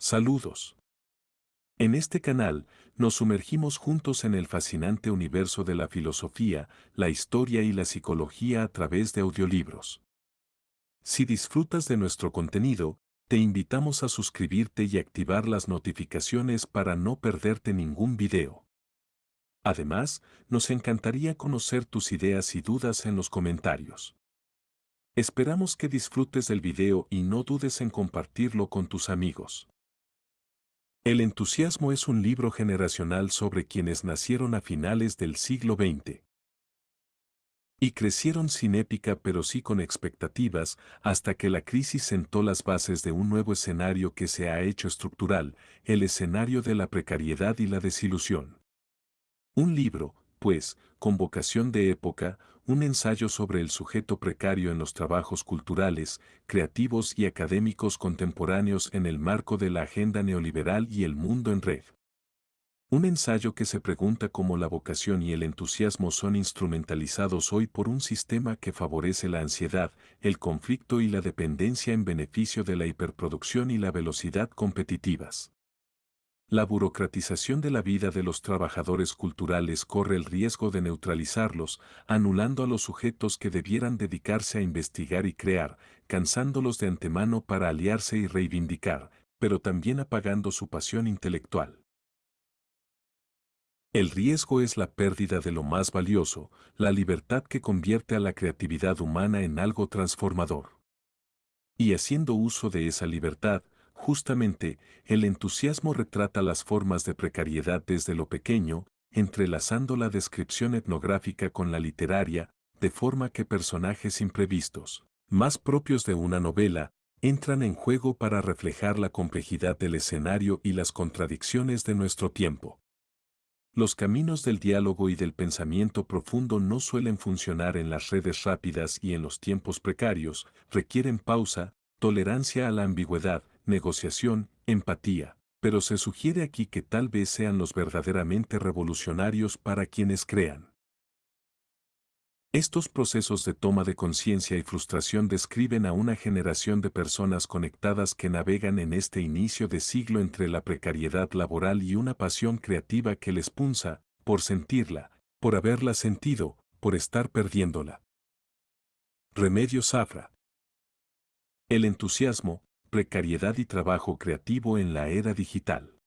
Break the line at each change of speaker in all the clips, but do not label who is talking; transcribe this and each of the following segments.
Saludos. En este canal, nos sumergimos juntos en el fascinante universo de la filosofía, la historia y la psicología a través de audiolibros. Si disfrutas de nuestro contenido, te invitamos a suscribirte y activar las notificaciones para no perderte ningún video. Además, nos encantaría conocer tus ideas y dudas en los comentarios. Esperamos que disfrutes del video y no dudes en compartirlo con tus amigos. El entusiasmo es un libro generacional sobre quienes nacieron a finales del siglo XX y crecieron sin épica pero sí con expectativas hasta que la crisis sentó las bases de un nuevo escenario que se ha hecho estructural, el escenario de la precariedad y la desilusión. Un libro, pues, con vocación de época, un ensayo sobre el sujeto precario en los trabajos culturales, creativos y académicos contemporáneos en el marco de la agenda neoliberal y el mundo en red. Un ensayo que se pregunta cómo la vocación y el entusiasmo son instrumentalizados hoy por un sistema que favorece la ansiedad, el conflicto y la dependencia en beneficio de la hiperproducción y la velocidad competitivas. La burocratización de la vida de los trabajadores culturales corre el riesgo de neutralizarlos, anulando a los sujetos que debieran dedicarse a investigar y crear, cansándolos de antemano para aliarse y reivindicar, pero también apagando su pasión intelectual. El riesgo es la pérdida de lo más valioso, la libertad que convierte a la creatividad humana en algo transformador. Y haciendo uso de esa libertad, justamente, el entusiasmo retrata las formas de precariedad desde lo pequeño, entrelazando la descripción etnográfica con la literaria, de forma que personajes imprevistos, más propios de una novela, entran en juego para reflejar la complejidad del escenario y las contradicciones de nuestro tiempo. Los caminos del diálogo y del pensamiento profundo no suelen funcionar en las redes rápidas y en los tiempos precarios, requieren pausa, tolerancia a la ambigüedad, negociación, empatía, pero se sugiere aquí que tal vez sean los verdaderamente revolucionarios para quienes crean. Estos procesos de toma de conciencia y frustración describen a una generación de personas conectadas que navegan en este inicio de siglo entre la precariedad laboral y una pasión creativa que les punza, por sentirla, por haberla sentido, por estar perdiéndola. Remedios Zafra. El entusiasmo, precariedad y trabajo creativo en la era digital.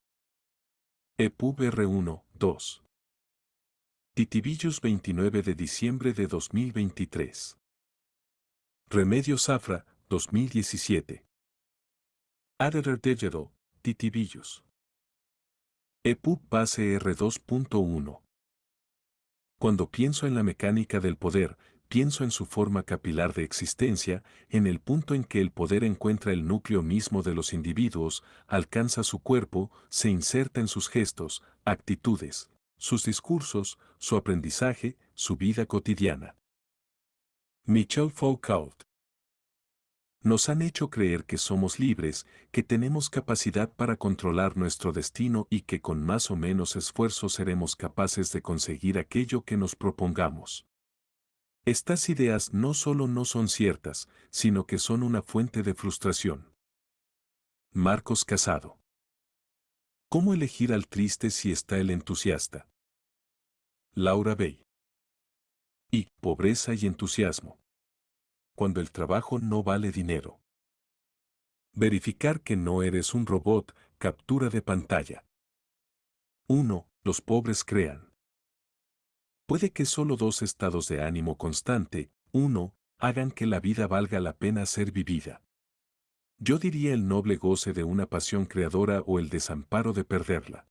EPUB R1, 2. Titibillos 29 de diciembre de 2023. Remedios Zafra, 2017. Editor Digital, Titibillos. EPUB Base R2.1. Cuando pienso en la mecánica del poder, pienso en su forma capilar de existencia, en el punto en que el poder encuentra el núcleo mismo de los individuos, alcanza su cuerpo, se inserta en sus gestos, actitudes, sus discursos, su aprendizaje, su vida cotidiana. Michel Foucault. Nos han hecho creer que somos libres, que tenemos capacidad para controlar nuestro destino y que con más o menos esfuerzo seremos capaces de conseguir aquello que nos propongamos. Estas ideas no solo no son ciertas, sino que son una fuente de frustración. Marcos Casado. ¿Cómo elegir al triste si está el entusiasta? Laura Bey. Y pobreza y entusiasmo. Cuando el trabajo no vale dinero. Verificar que no eres un robot, captura de pantalla. 1. Los pobres crean. Puede que solo dos estados de ánimo constante, 1, hagan que la vida valga la pena ser vivida. Yo diría el noble goce de una pasión creadora o el desamparo de perderla.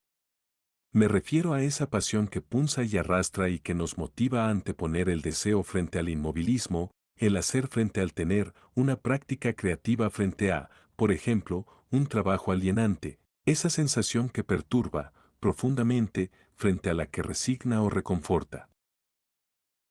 Me refiero a esa pasión que punza y arrastra y que nos motiva a anteponer el deseo frente al inmovilismo, el hacer frente al tener, una práctica creativa frente a, por ejemplo, un trabajo alienante, esa sensación que perturba, profundamente, frente a la que resigna o reconforta.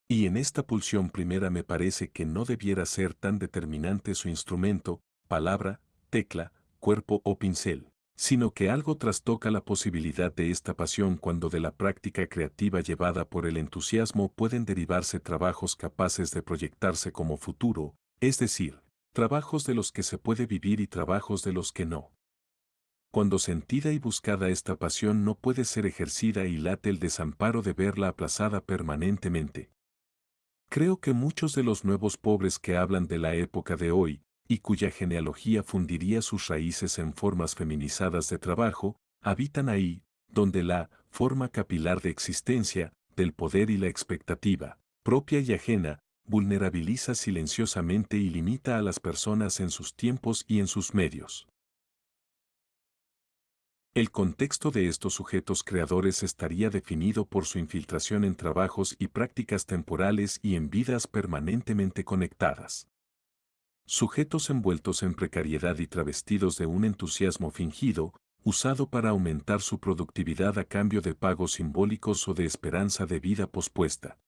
Y en esta pulsión primera me parece que no debiera ser tan determinante su instrumento, palabra, tecla, cuerpo o pincel, sino que algo trastoca la posibilidad de esta pasión cuando de la práctica creativa llevada por el entusiasmo pueden derivarse trabajos capaces de proyectarse como futuro, es decir, trabajos de los que se puede vivir y trabajos de los que no. Cuando sentida y buscada esta pasión no puede ser ejercida y late el desamparo de verla aplazada permanentemente. Creo que muchos de los nuevos pobres que hablan de la época de hoy, y cuya genealogía fundiría sus raíces en formas feminizadas de trabajo, habitan ahí, donde la forma capilar de existencia, del poder y la expectativa, propia y ajena, vulnerabiliza silenciosamente y limita a las personas en sus tiempos y en sus medios. El contexto de estos sujetos creadores estaría definido por su infiltración en trabajos y prácticas temporales y en vidas permanentemente conectadas. Sujetos envueltos en precariedad y travestidos de un entusiasmo fingido, usado para aumentar su productividad a cambio de pagos simbólicos o de esperanza de vida pospuesta.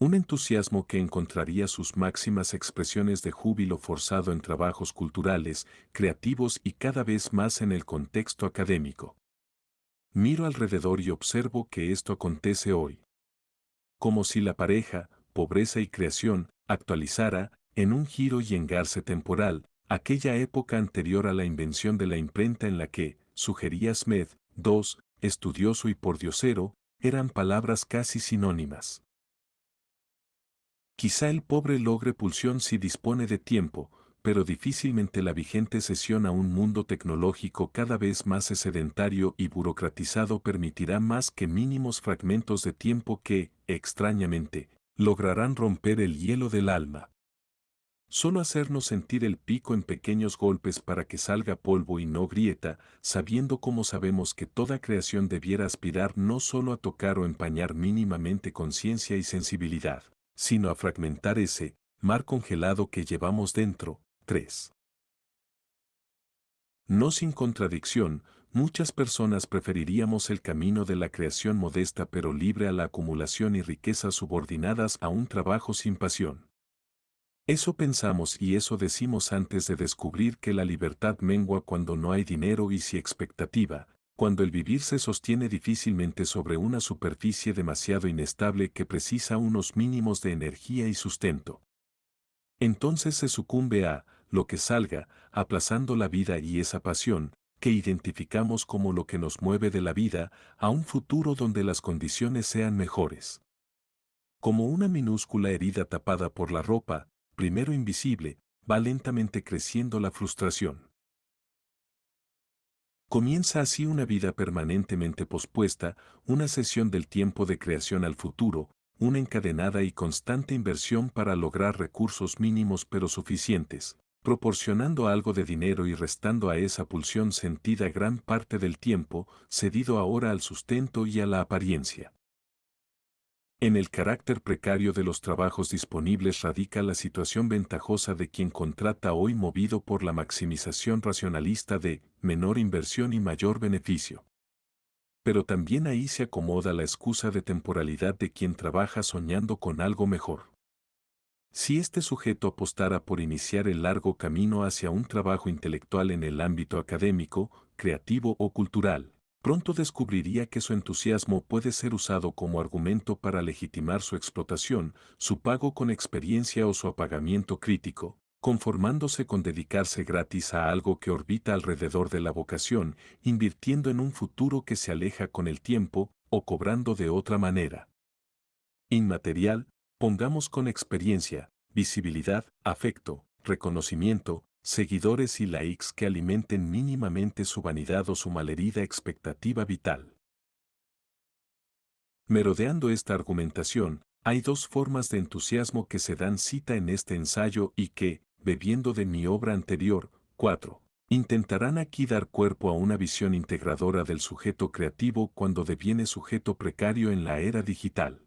Un entusiasmo que encontraría sus máximas expresiones de júbilo forzado en trabajos culturales, creativos y cada vez más en el contexto académico. Miro alrededor y observo que esto acontece hoy. Como si la pareja, pobreza y creación, actualizara, en un giro y engarce temporal, aquella época anterior a la invención de la imprenta en la que, sugería Smith, dos, estudioso y pordiosero, eran palabras casi sinónimas. Quizá el pobre logre pulsión si dispone de tiempo, pero difícilmente la vigente cesión a un mundo tecnológico cada vez más sedentario y burocratizado permitirá más que mínimos fragmentos de tiempo que, extrañamente, lograrán romper el hielo del alma. Solo hacernos sentir el pico en pequeños golpes para que salga polvo y no grieta, sabiendo como sabemos que toda creación debiera aspirar no solo a tocar o empañar mínimamente conciencia y sensibilidad, sino a fragmentar ese mar congelado que llevamos dentro. 3. No sin contradicción, muchas personas preferiríamos el camino de la creación modesta pero libre a la acumulación y riquezas subordinadas a un trabajo sin pasión. Eso pensamos y eso decimos antes de descubrir que la libertad mengua cuando no hay dinero y si expectativa, cuando el vivir se sostiene difícilmente sobre una superficie demasiado inestable que precisa unos mínimos de energía y sustento. Entonces se sucumbe a lo que salga, aplazando la vida y esa pasión, que identificamos como lo que nos mueve de la vida, a un futuro donde las condiciones sean mejores. Como una minúscula herida tapada por la ropa, primero invisible, va lentamente creciendo la frustración. Comienza así una vida permanentemente pospuesta, una cesión del tiempo de creación al futuro, una encadenada y constante inversión para lograr recursos mínimos pero suficientes, proporcionando algo de dinero y restando a esa pulsión sentida gran parte del tiempo, cedido ahora al sustento y a la apariencia. En el carácter precario de los trabajos disponibles radica la situación ventajosa de quien contrata hoy movido por la maximización racionalista de menor inversión y mayor beneficio. Pero también ahí se acomoda la excusa de temporalidad de quien trabaja soñando con algo mejor. Si este sujeto apostara por iniciar el largo camino hacia un trabajo intelectual en el ámbito académico, creativo o cultural, pronto descubriría que su entusiasmo puede ser usado como argumento para legitimar su explotación, su pago con experiencia o su apagamiento crítico, conformándose con dedicarse gratis a algo que orbita alrededor de la vocación, invirtiendo en un futuro que se aleja con el tiempo, o cobrando de otra manera. Inmaterial, pongamos con experiencia, visibilidad, afecto, reconocimiento, seguidores y likes que alimenten mínimamente su vanidad o su malherida expectativa vital. Merodeando esta argumentación, hay dos formas de entusiasmo que se dan cita en este ensayo y que, bebiendo de mi obra anterior, 4. Intentarán aquí dar cuerpo a una visión integradora del sujeto creativo cuando deviene sujeto precario en la era digital.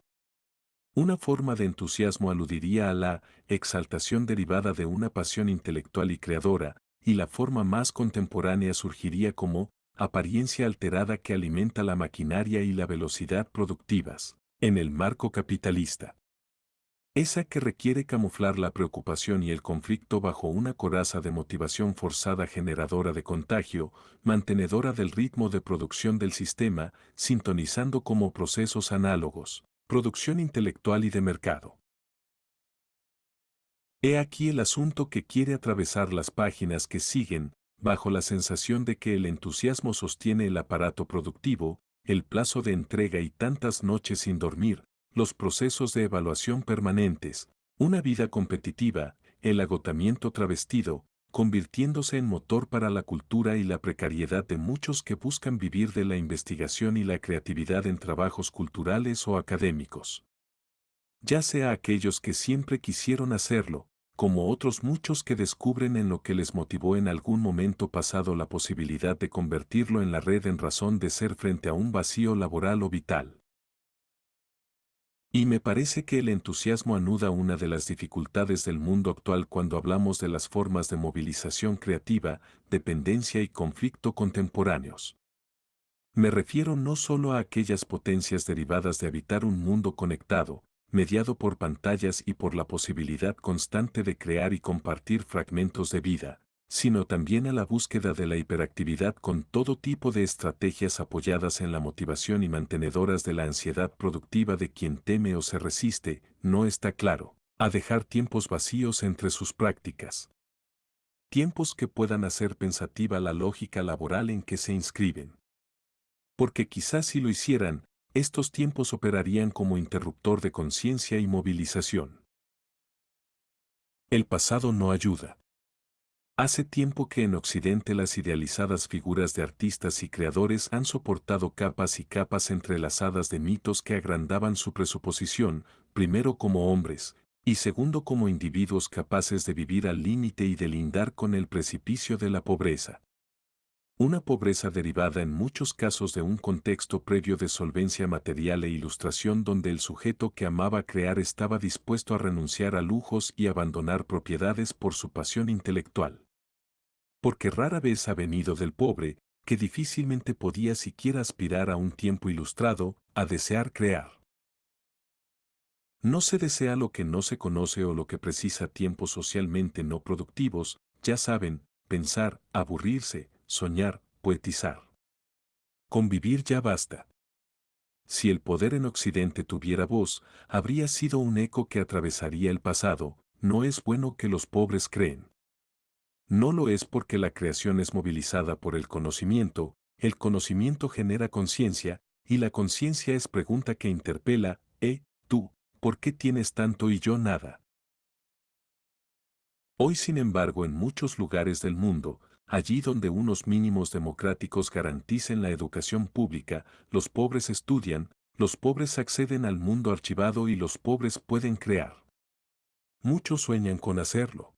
Una forma de entusiasmo aludiría a la exaltación derivada de una pasión intelectual y creadora, y la forma más contemporánea surgiría como apariencia alterada que alimenta la maquinaria y la velocidad productivas, en el marco capitalista. Esa que requiere camuflar la preocupación y el conflicto bajo una coraza de motivación forzada generadora de contagio, mantenedora del ritmo de producción del sistema, sintonizando como procesos análogos, producción intelectual y de mercado. He aquí el asunto que quiere atravesar las páginas que siguen, bajo la sensación de que el entusiasmo sostiene el aparato productivo, el plazo de entrega y tantas noches sin dormir, los procesos de evaluación permanentes, una vida competitiva, el agotamiento travestido, convirtiéndose en motor para la cultura y la precariedad de muchos que buscan vivir de la investigación y la creatividad en trabajos culturales o académicos. Ya sea aquellos que siempre quisieron hacerlo, como otros muchos que descubren en lo que les motivó en algún momento pasado la posibilidad de convertirlo en la red en razón de ser frente a un vacío laboral o vital. Y me parece que el entusiasmo anuda una de las dificultades del mundo actual cuando hablamos de las formas de movilización creativa, dependencia y conflicto contemporáneos. Me refiero no solo a aquellas potencias derivadas de habitar un mundo conectado, mediado por pantallas y por la posibilidad constante de crear y compartir fragmentos de vida, sino también a la búsqueda de la hiperactividad con todo tipo de estrategias apoyadas en la motivación y mantenedoras de la ansiedad productiva de quien teme o se resiste, no está claro, a dejar tiempos vacíos entre sus prácticas. Tiempos que puedan hacer pensativa la lógica laboral en que se inscriben. Porque quizás si lo hicieran, estos tiempos operarían como interruptor de conciencia y movilización. El pasado no ayuda. Hace tiempo que en Occidente las idealizadas figuras de artistas y creadores han soportado capas y capas entrelazadas de mitos que agrandaban su presuposición, primero como hombres, y segundo como individuos capaces de vivir al límite y de lindar con el precipicio de la pobreza. Una pobreza derivada en muchos casos de un contexto previo de solvencia material e ilustración donde el sujeto que amaba crear estaba dispuesto a renunciar a lujos y abandonar propiedades por su pasión intelectual. Porque rara vez ha venido del pobre, que difícilmente podía siquiera aspirar a un tiempo ilustrado, a desear crear. No se desea lo que no se conoce o lo que precisa tiempos socialmente no productivos, ya saben, pensar, aburrirse, soñar, poetizar. Convivir ya basta. Si el poder en Occidente tuviera voz, habría sido un eco que atravesaría el pasado, no es bueno que los pobres creen. No lo es porque la creación es movilizada por el conocimiento genera conciencia, y la conciencia es pregunta que interpela, tú, ¿por qué tienes tanto y yo nada? Hoy, sin embargo, en muchos lugares del mundo, allí donde unos mínimos democráticos garanticen la educación pública, los pobres estudian, los pobres acceden al mundo archivado y los pobres pueden crear. Muchos sueñan con hacerlo.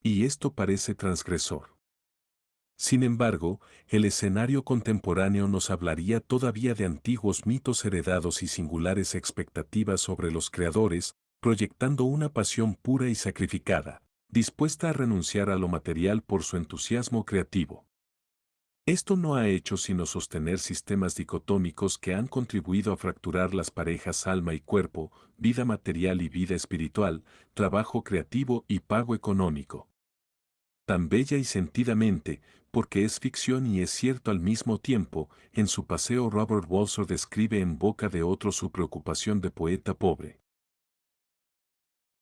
Y esto parece transgresor. Sin embargo, el escenario contemporáneo nos hablaría todavía de antiguos mitos heredados y singulares expectativas sobre los creadores, proyectando una pasión pura y sacrificada, dispuesta a renunciar a lo material por su entusiasmo creativo. Esto no ha hecho sino sostener sistemas dicotómicos que han contribuido a fracturar las parejas alma y cuerpo, vida material y vida espiritual, trabajo creativo y pago económico. Tan bella y sentidamente, porque es ficción y es cierto al mismo tiempo, en su paseo Robert Walser describe en boca de otro su preocupación de poeta pobre.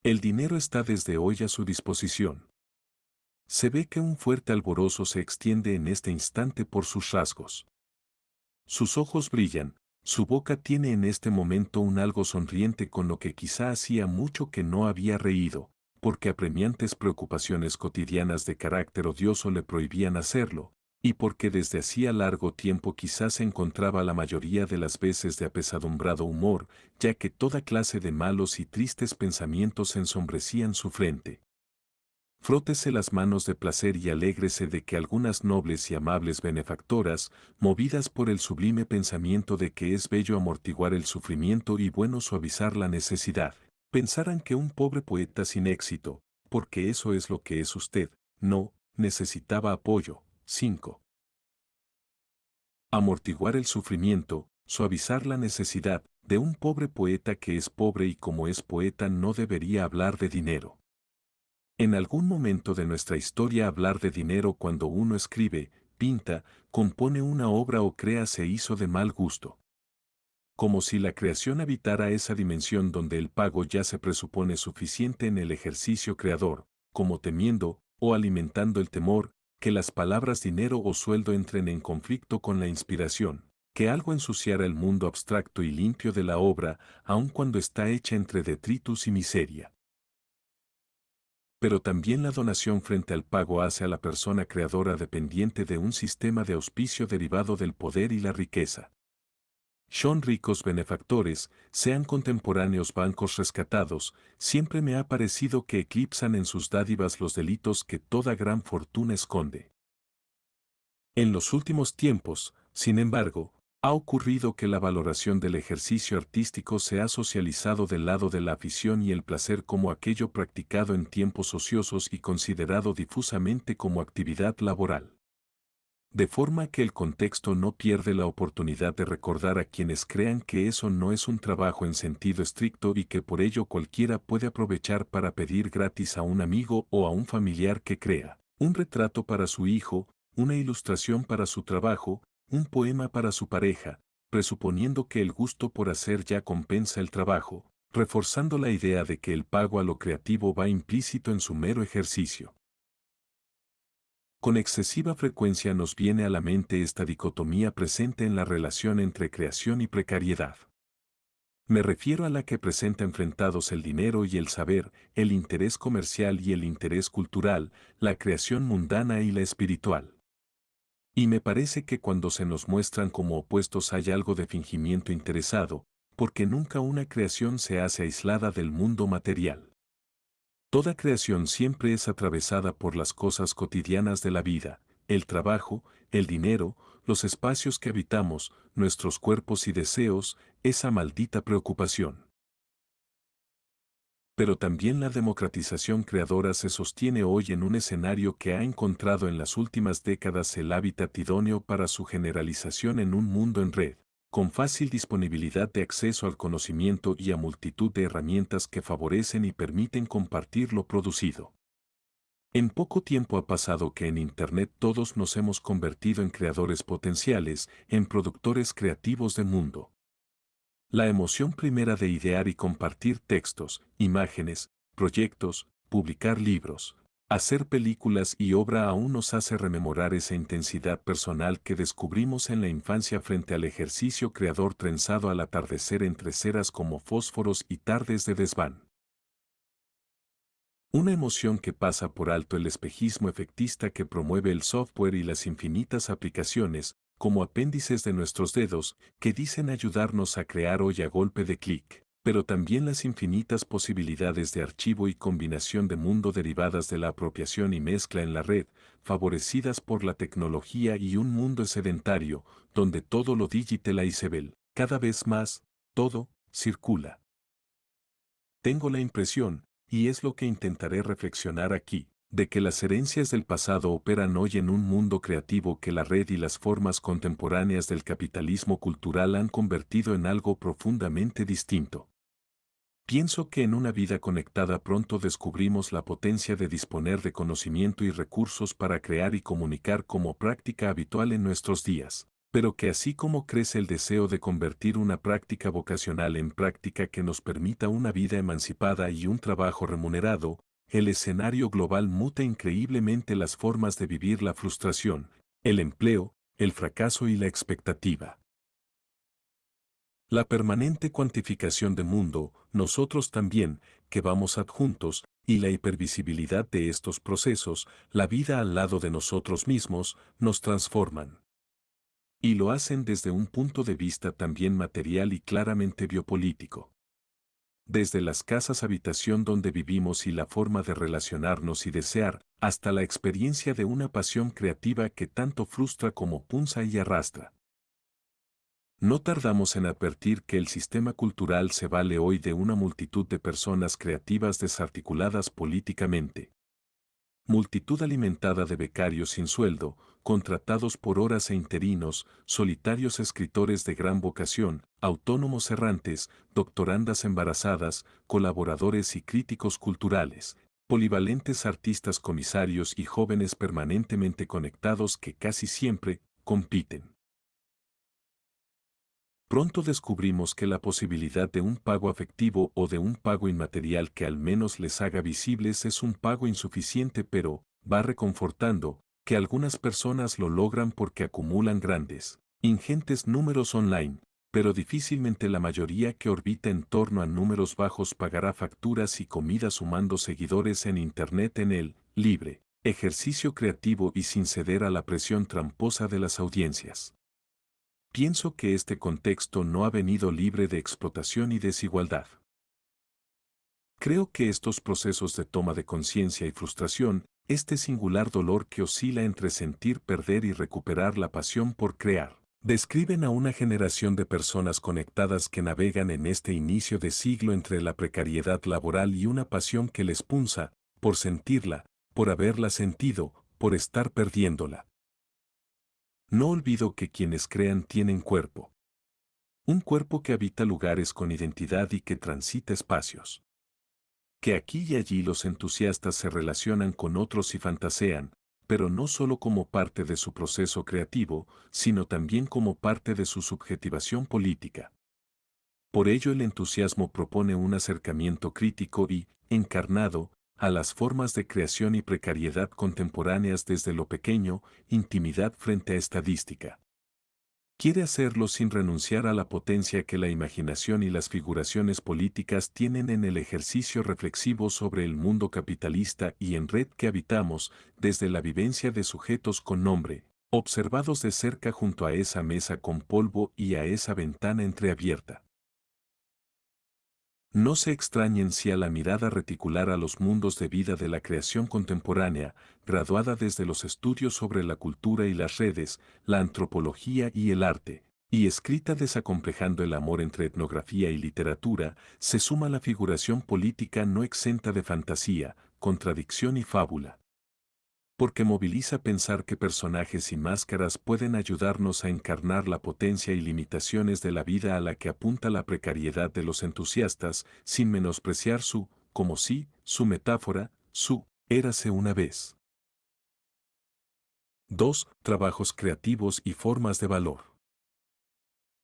El dinero está desde hoy a su disposición. Se ve que un fuerte alborozo se extiende en este instante por sus rasgos. Sus ojos brillan, su boca tiene en este momento un algo sonriente con lo que quizá hacía mucho que no había reído, porque apremiantes preocupaciones cotidianas de carácter odioso le prohibían hacerlo, y porque desde hacía largo tiempo quizás se encontraba la mayoría de las veces de apesadumbrado humor, ya que toda clase de malos y tristes pensamientos ensombrecían su frente. Frótese las manos de placer y alégrese de que algunas nobles y amables benefactoras, movidas por el sublime pensamiento de que es bello amortiguar el sufrimiento y bueno suavizar la necesidad, pensaran que un pobre poeta sin éxito, porque eso es lo que es usted, no, necesitaba apoyo. 5. Amortiguar el sufrimiento, suavizar la necesidad, de un pobre poeta que es pobre y como es poeta no debería hablar de dinero. En algún momento de nuestra historia hablar de dinero cuando uno escribe, pinta, compone una obra o crea se hizo de mal gusto. Como si la creación habitara esa dimensión donde el pago ya se presupone suficiente en el ejercicio creador, como temiendo, o alimentando el temor, que las palabras dinero o sueldo entren en conflicto con la inspiración, que algo ensuciara el mundo abstracto y limpio de la obra, aun cuando está hecha entre detritus y miseria. Pero también la donación frente al pago hace a la persona creadora dependiente de un sistema de auspicio derivado del poder y la riqueza. Son ricos benefactores, sean contemporáneos bancos rescatados, siempre me ha parecido que eclipsan en sus dádivas los delitos que toda gran fortuna esconde. En los últimos tiempos, sin embargo, ha ocurrido que la valoración del ejercicio artístico se ha socializado del lado de la afición y el placer como aquello practicado en tiempos ociosos y considerado difusamente como actividad laboral. De forma que el contexto no pierde la oportunidad de recordar a quienes crean que eso no es un trabajo en sentido estricto y que por ello cualquiera puede aprovechar para pedir gratis a un amigo o a un familiar que crea un retrato para su hijo, una ilustración para su trabajo, un poema para su pareja, presuponiendo que el gusto por hacer ya compensa el trabajo, reforzando la idea de que el pago a lo creativo va implícito en su mero ejercicio. Con excesiva frecuencia nos viene a la mente esta dicotomía presente en la relación entre creación y precariedad. Me refiero a la que presenta enfrentados el dinero y el saber, el interés comercial y el interés cultural, la creación mundana y la espiritual. Y me parece que cuando se nos muestran como opuestos hay algo de fingimiento interesado, porque nunca una creación se hace aislada del mundo material. Toda creación siempre es atravesada por las cosas cotidianas de la vida, el trabajo, el dinero, los espacios que habitamos, nuestros cuerpos y deseos, esa maldita preocupación. Pero también la democratización creadora se sostiene hoy en un escenario que ha encontrado en las últimas décadas el hábitat idóneo para su generalización en un mundo en red, con fácil disponibilidad de acceso al conocimiento y a multitud de herramientas que favorecen y permiten compartir lo producido. En poco tiempo ha pasado que en Internet todos nos hemos convertido en creadores potenciales, en productores creativos del mundo. La emoción primera de idear y compartir textos, imágenes, proyectos, publicar libros, hacer películas y obra aún nos hace rememorar esa intensidad personal que descubrimos en la infancia frente al ejercicio creador trenzado al atardecer entre ceras como fósforos y tardes de desván. Una emoción que pasa por alto el espejismo efectista que promueve el software y las infinitas aplicaciones, como apéndices de nuestros dedos, que dicen ayudarnos a crear hoy a golpe de clic, pero también las infinitas posibilidades de archivo y combinación de mundo derivadas de la apropiación y mezcla en la red, favorecidas por la tecnología y un mundo sedentario, donde todo lo digitalizable, cada vez más, todo, circula. Tengo la impresión, y es lo que intentaré reflexionar aquí, de que las herencias del pasado operan hoy en un mundo creativo que la red y las formas contemporáneas del capitalismo cultural han convertido en algo profundamente distinto. Pienso que en una vida conectada pronto descubrimos la potencia de disponer de conocimiento y recursos para crear y comunicar como práctica habitual en nuestros días, pero que así como crece el deseo de convertir una práctica vocacional en práctica que nos permita una vida emancipada y un trabajo remunerado, el escenario global muta increíblemente las formas de vivir la frustración, el empleo, el fracaso y la expectativa. La permanente cuantificación de mundo, nosotros también, que vamos adjuntos, y la hipervisibilidad de estos procesos, la vida al lado de nosotros mismos, nos transforman. Y lo hacen desde un punto de vista también material y claramente biopolítico. Desde las casas habitación donde vivimos y la forma de relacionarnos y desear, hasta la experiencia de una pasión creativa que tanto frustra como punza y arrastra. No tardamos en advertir que el sistema cultural se vale hoy de una multitud de personas creativas desarticuladas políticamente. Multitud alimentada de becarios sin sueldo, contratados por horas e interinos, solitarios escritores de gran vocación, autónomos errantes, doctorandas embarazadas, colaboradores y críticos culturales, polivalentes artistas comisarios y jóvenes permanentemente conectados que casi siempre compiten. Pronto descubrimos que la posibilidad de un pago afectivo o de un pago inmaterial que al menos les haga visibles es un pago insuficiente pero, va reconfortando, Que algunas personas lo logran porque acumulan grandes, ingentes números online, pero difícilmente la mayoría que orbita en torno a números bajos pagará facturas y comida sumando seguidores en Internet en el libre ejercicio creativo y sin ceder a la presión tramposa de las audiencias. Pienso que este contexto no ha venido libre de explotación y desigualdad. Creo que estos procesos de toma de conciencia y frustración, este singular dolor que oscila entre sentir perder y recuperar la pasión por crear, describen a una generación de personas conectadas que navegan en este inicio de siglo entre la precariedad laboral y una pasión que les punza, por sentirla, por haberla sentido, por estar perdiéndola. No olvido que quienes crean tienen cuerpo. Un cuerpo que habita lugares con identidad y que transita espacios. Que aquí y allí los entusiastas se relacionan con otros y fantasean, pero no solo como parte de su proceso creativo, sino también como parte de su subjetivación política. Por ello el entusiasmo propone un acercamiento crítico y, encarnado, a las formas de creación y precariedad contemporáneas desde lo pequeño, intimidad frente a estadística. Quiere hacerlo sin renunciar a la potencia que la imaginación y las figuraciones políticas tienen en el ejercicio reflexivo sobre el mundo capitalista y en red que habitamos, desde la vivencia de sujetos con nombre, observados de cerca junto a esa mesa con polvo y a esa ventana entreabierta. No se extrañen si a la mirada reticular a los mundos de vida de la creación contemporánea, graduada desde los estudios sobre la cultura y las redes, la antropología y el arte, y escrita desacomplejando el amor entre etnografía y literatura, se suma la figuración política no exenta de fantasía, contradicción y fábula. Porque moviliza pensar que personajes y máscaras pueden ayudarnos a encarnar la potencia y limitaciones de la vida a la que apunta la precariedad de los entusiastas, sin menospreciar su, como si, su metáfora, su, érase una vez. 2. Trabajos creativos y formas de valor.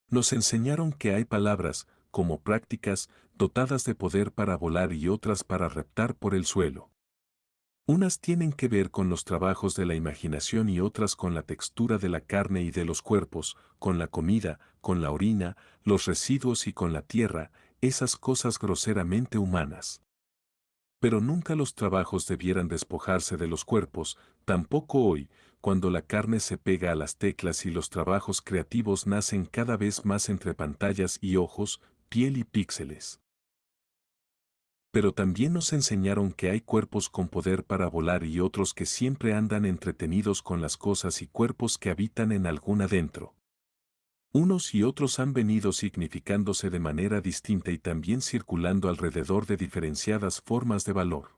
Nos enseñaron que hay palabras, como prácticas, dotadas de poder para volar y otras para reptar por el suelo. Unas tienen que ver con los trabajos de la imaginación y otras con la textura de la carne y de los cuerpos, con la comida, con la orina, los residuos y con la tierra, esas cosas groseramente humanas. Pero nunca los trabajos debieran despojarse de los cuerpos, tampoco hoy, cuando la carne se pega a las teclas y los trabajos creativos nacen cada vez más entre pantallas y ojos, piel y píxeles. Pero también nos enseñaron que hay cuerpos con poder para volar y otros que siempre andan entretenidos con las cosas y cuerpos que habitan en algún adentro. Unos y otros han venido significándose de manera distinta y también circulando alrededor de diferenciadas formas de valor.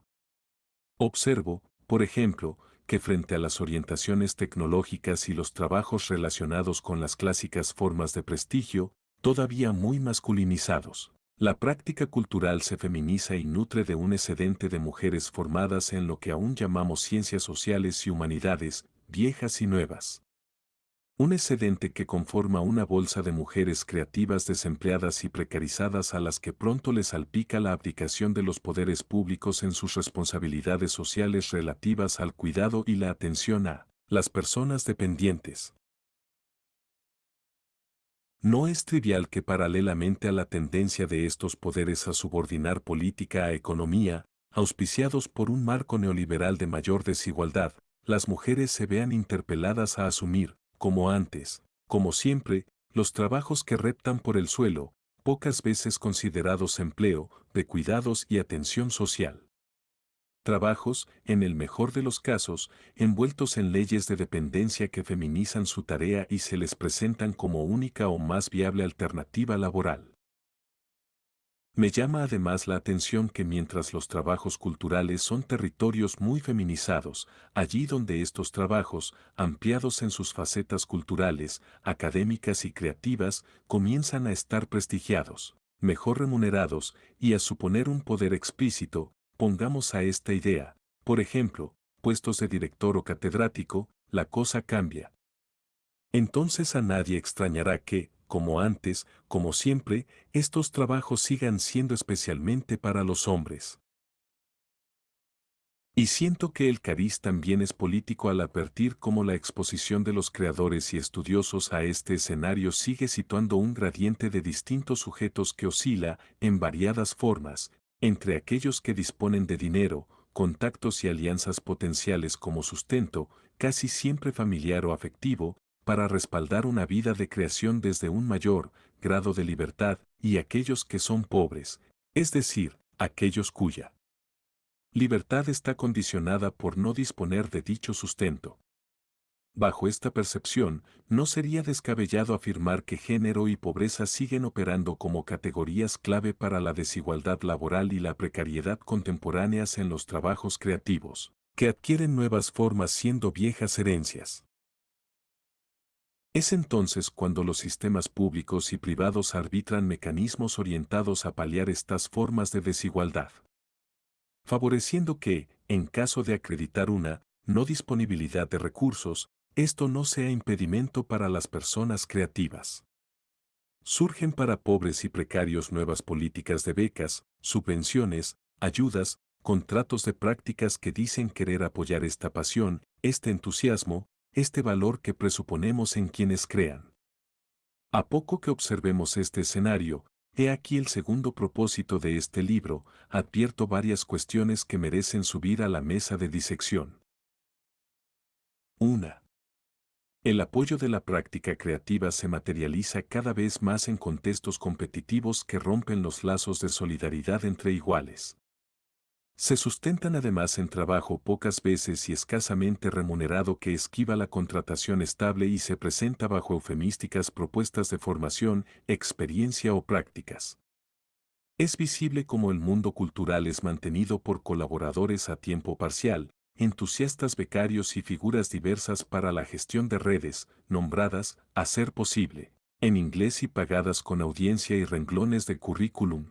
Observo, por ejemplo, que frente a las orientaciones tecnológicas y los trabajos relacionados con las clásicas formas de prestigio, todavía muy masculinizados, la práctica cultural se feminiza y nutre de un excedente de mujeres formadas en lo que aún llamamos ciencias sociales y humanidades, viejas y nuevas. Un excedente que conforma una bolsa de mujeres creativas desempleadas y precarizadas a las que pronto les salpica la abdicación de los poderes públicos en sus responsabilidades sociales relativas al cuidado y la atención a las personas dependientes. No es trivial que paralelamente a la tendencia de estos poderes a subordinar política a economía, auspiciados por un marco neoliberal de mayor desigualdad, las mujeres se vean interpeladas a asumir, como antes, como siempre, los trabajos que reptan por el suelo, pocas veces considerados empleo, de cuidados y atención social. Trabajos, en el mejor de los casos, envueltos en leyes de dependencia que feminizan su tarea y se les presentan como única o más viable alternativa laboral. Me llama además la atención que mientras los trabajos culturales son territorios muy feminizados, allí donde estos trabajos, ampliados en sus facetas culturales, académicas y creativas, comienzan a estar prestigiados, mejor remunerados y a suponer un poder explícito, pongamos a esta idea, por ejemplo, puestos de director o catedrático, la cosa cambia. Entonces a nadie extrañará que, como antes, como siempre, estos trabajos sigan siendo especialmente para los hombres. Y siento que el cariz también es político al advertir cómo la exposición de los creadores y estudiosos a este escenario sigue situando un gradiente de distintos sujetos que oscila, en variadas formas, entre aquellos que disponen de dinero, contactos y alianzas potenciales como sustento, casi siempre familiar o afectivo, para respaldar una vida de creación desde un mayor grado de libertad, y aquellos que son pobres, es decir, aquellos cuya libertad está condicionada por no disponer de dicho sustento. Bajo esta percepción, no sería descabellado afirmar que género y pobreza siguen operando como categorías clave para la desigualdad laboral y la precariedad contemporáneas en los trabajos creativos, que adquieren nuevas formas siendo viejas herencias. Es entonces cuando los sistemas públicos y privados arbitran mecanismos orientados a paliar estas formas de desigualdad, favoreciendo que, en caso de acreditar una no disponibilidad de recursos, esto no sea impedimento para las personas creativas. Surgen para pobres y precarios nuevas políticas de becas, subvenciones, ayudas, contratos de prácticas que dicen querer apoyar esta pasión, este entusiasmo, este valor que presuponemos en quienes crean. A poco que observemos este escenario, he aquí el segundo propósito de este libro, advierto varias cuestiones que merecen subir a la mesa de disección. 1. El apoyo de la práctica creativa se materializa cada vez más en contextos competitivos que rompen los lazos de solidaridad entre iguales. Se sustentan además en trabajo pocas veces y escasamente remunerado que esquiva la contratación estable y se presenta bajo eufemísticas propuestas de formación, experiencia o prácticas. Es visible cómo el mundo cultural es mantenido por colaboradores a tiempo parcial, entusiastas becarios y figuras diversas para la gestión de redes, nombradas, a ser posible, en inglés y pagadas con audiencia y renglones de currículum.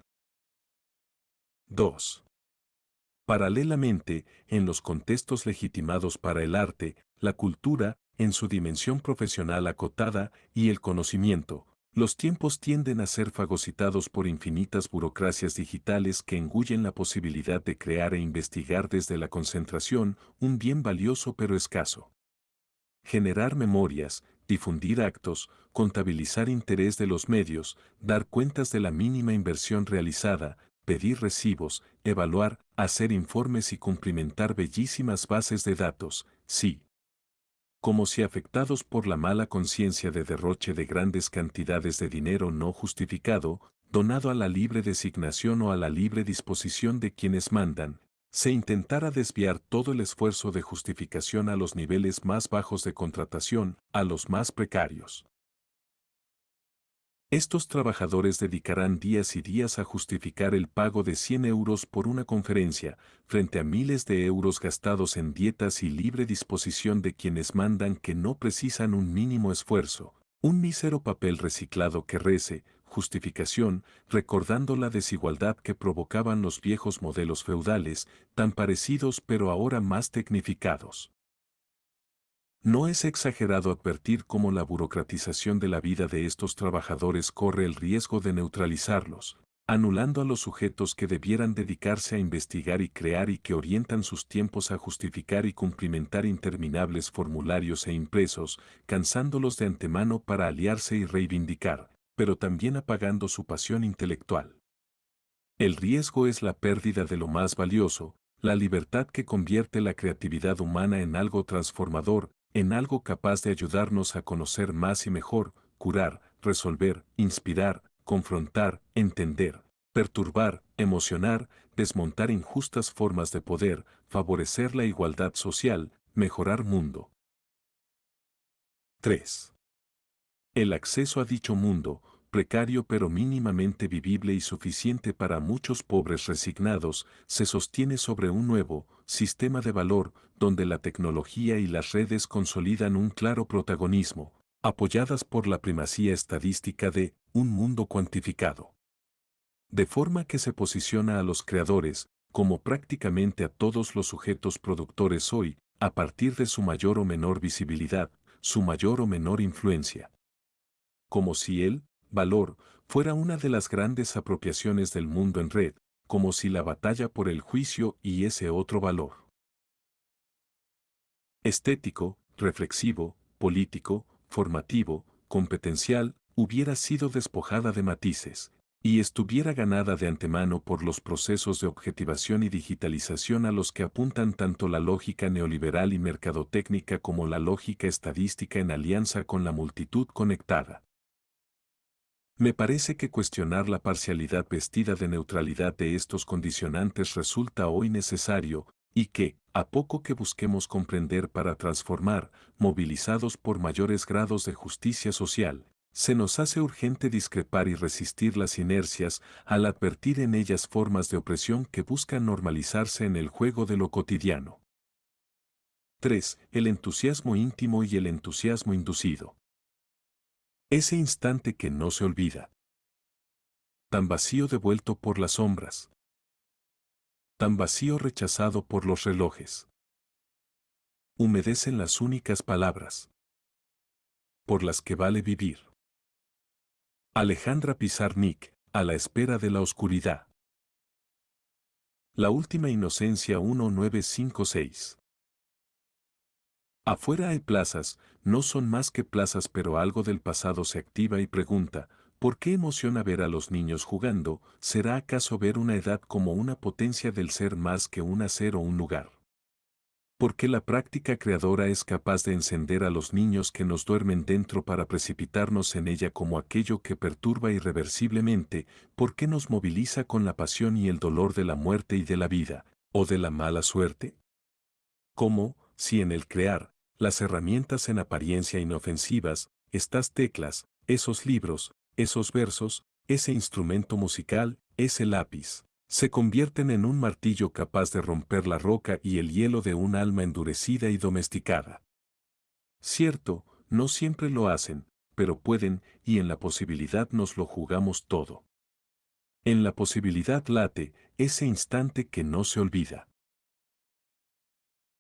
2. Paralelamente, en los contextos legitimados para el arte, la cultura, en su dimensión profesional acotada, y el conocimiento, los tiempos tienden a ser fagocitados por infinitas burocracias digitales que engullen la posibilidad de crear e investigar desde la concentración, un bien valioso pero escaso. Generar memorias, difundir actos, contabilizar interés de los medios, dar cuentas de la mínima inversión realizada, pedir recibos, evaluar, hacer informes y cumplimentar bellísimas bases de datos, sí. Como si afectados por la mala conciencia de derroche de grandes cantidades de dinero no justificado, donado a la libre designación o a la libre disposición de quienes mandan, se intentara desviar todo el esfuerzo de justificación a los niveles más bajos de contratación, a los más precarios. Estos trabajadores dedicarán días y días a justificar el pago de 100 euros por una conferencia, frente a miles de euros gastados en dietas y libre disposición de quienes mandan que no precisan un mínimo esfuerzo, un mísero papel reciclado que rece, justificación, recordando la desigualdad que provocaban los viejos modelos feudales, tan parecidos pero ahora más tecnificados. No es exagerado advertir cómo la burocratización de la vida de estos trabajadores corre el riesgo de neutralizarlos, anulando a los sujetos que debieran dedicarse a investigar y crear y que orientan sus tiempos a justificar y cumplimentar interminables formularios e impresos, cansándolos de antemano para aliarse y reivindicar, pero también apagando su pasión intelectual. El riesgo es la pérdida de lo más valioso, la libertad que convierte la creatividad humana en algo transformador, en algo capaz de ayudarnos a conocer más y mejor, curar, resolver, inspirar, confrontar, entender, perturbar, emocionar, desmontar injustas formas de poder, favorecer la igualdad social, mejorar mundo. 3. El acceso a dicho mundo, precario pero mínimamente vivible y suficiente para muchos pobres resignados, se sostiene sobre un nuevo sistema de valor donde la tecnología y las redes consolidan un claro protagonismo, apoyadas por la primacía estadística de un mundo cuantificado. De forma que se posiciona a los creadores, como prácticamente a todos los sujetos productores hoy, a partir de su mayor o menor visibilidad, su mayor o menor influencia, como si el valor fuera una de las grandes apropiaciones del mundo en red, como si la batalla por el juicio y ese otro valor estético, reflexivo, político, formativo, competencial, hubiera sido despojada de matices, y estuviera ganada de antemano por los procesos de objetivación y digitalización a los que apuntan tanto la lógica neoliberal y mercadotécnica como la lógica estadística en alianza con la multitud conectada. Me parece que cuestionar la parcialidad vestida de neutralidad de estos condicionantes resulta hoy necesario, y que, a poco que busquemos comprender para transformar, movilizados por mayores grados de justicia social, se nos hace urgente discrepar y resistir las inercias al advertir en ellas formas de opresión que buscan normalizarse en el juego de lo cotidiano. 3. El entusiasmo íntimo y el entusiasmo inducido. Ese instante que no se olvida. Tan vacío devuelto por las sombras. Tan vacío rechazado por los relojes. Humedecen las únicas palabras por las que vale vivir. Alejandra Pizarnik, a la espera de la oscuridad. La última inocencia 1956. Afuera hay plazas, no son más que plazas, pero algo del pasado se activa y pregunta, ¿por qué emociona ver a los niños jugando? ¿Será acaso ver una edad como una potencia del ser más que un hacer o un lugar? Porque la práctica creadora es capaz de encender a los niños que nos duermen dentro para precipitarnos en ella como aquello que perturba irreversiblemente, porque nos moviliza con la pasión y el dolor de la muerte y de la vida, o de la mala suerte. Como, si en el crear, las herramientas en apariencia inofensivas, estas teclas, esos libros, esos versos, ese instrumento musical, ese lápiz, se convierten en un martillo capaz de romper la roca y el hielo de un alma endurecida y domesticada. Cierto, no siempre lo hacen, pero pueden, y en la posibilidad nos lo jugamos todo. En la posibilidad late ese instante que no se olvida.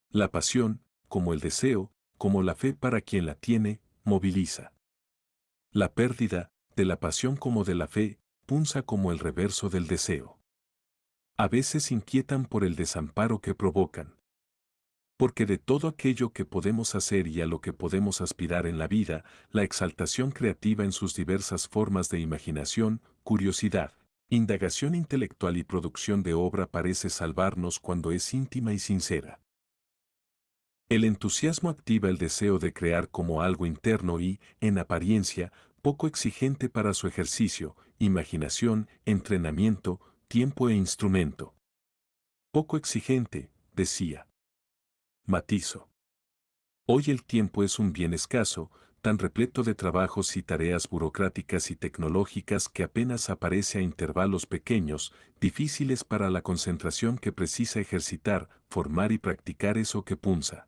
La pasión, como el deseo, como la fe para quien la tiene, moviliza. La pérdida, de la pasión como de la fe, punza como el reverso del deseo. A veces inquietan por el desamparo que provocan. Porque de todo aquello que podemos hacer y a lo que podemos aspirar en la vida, la exaltación creativa en sus diversas formas de imaginación, curiosidad, indagación intelectual y producción de obra parece salvarnos cuando es íntima y sincera. El entusiasmo activa el deseo de crear como algo interno y, en apariencia, poco exigente para su ejercicio, imaginación, entrenamiento, tiempo e instrumento. Poco exigente, decía. Matizo. Hoy el tiempo es un bien escaso, tan repleto de trabajos y tareas burocráticas y tecnológicas que apenas aparece a intervalos pequeños, difíciles para la concentración que precisa ejercitar, formar y practicar eso que punza.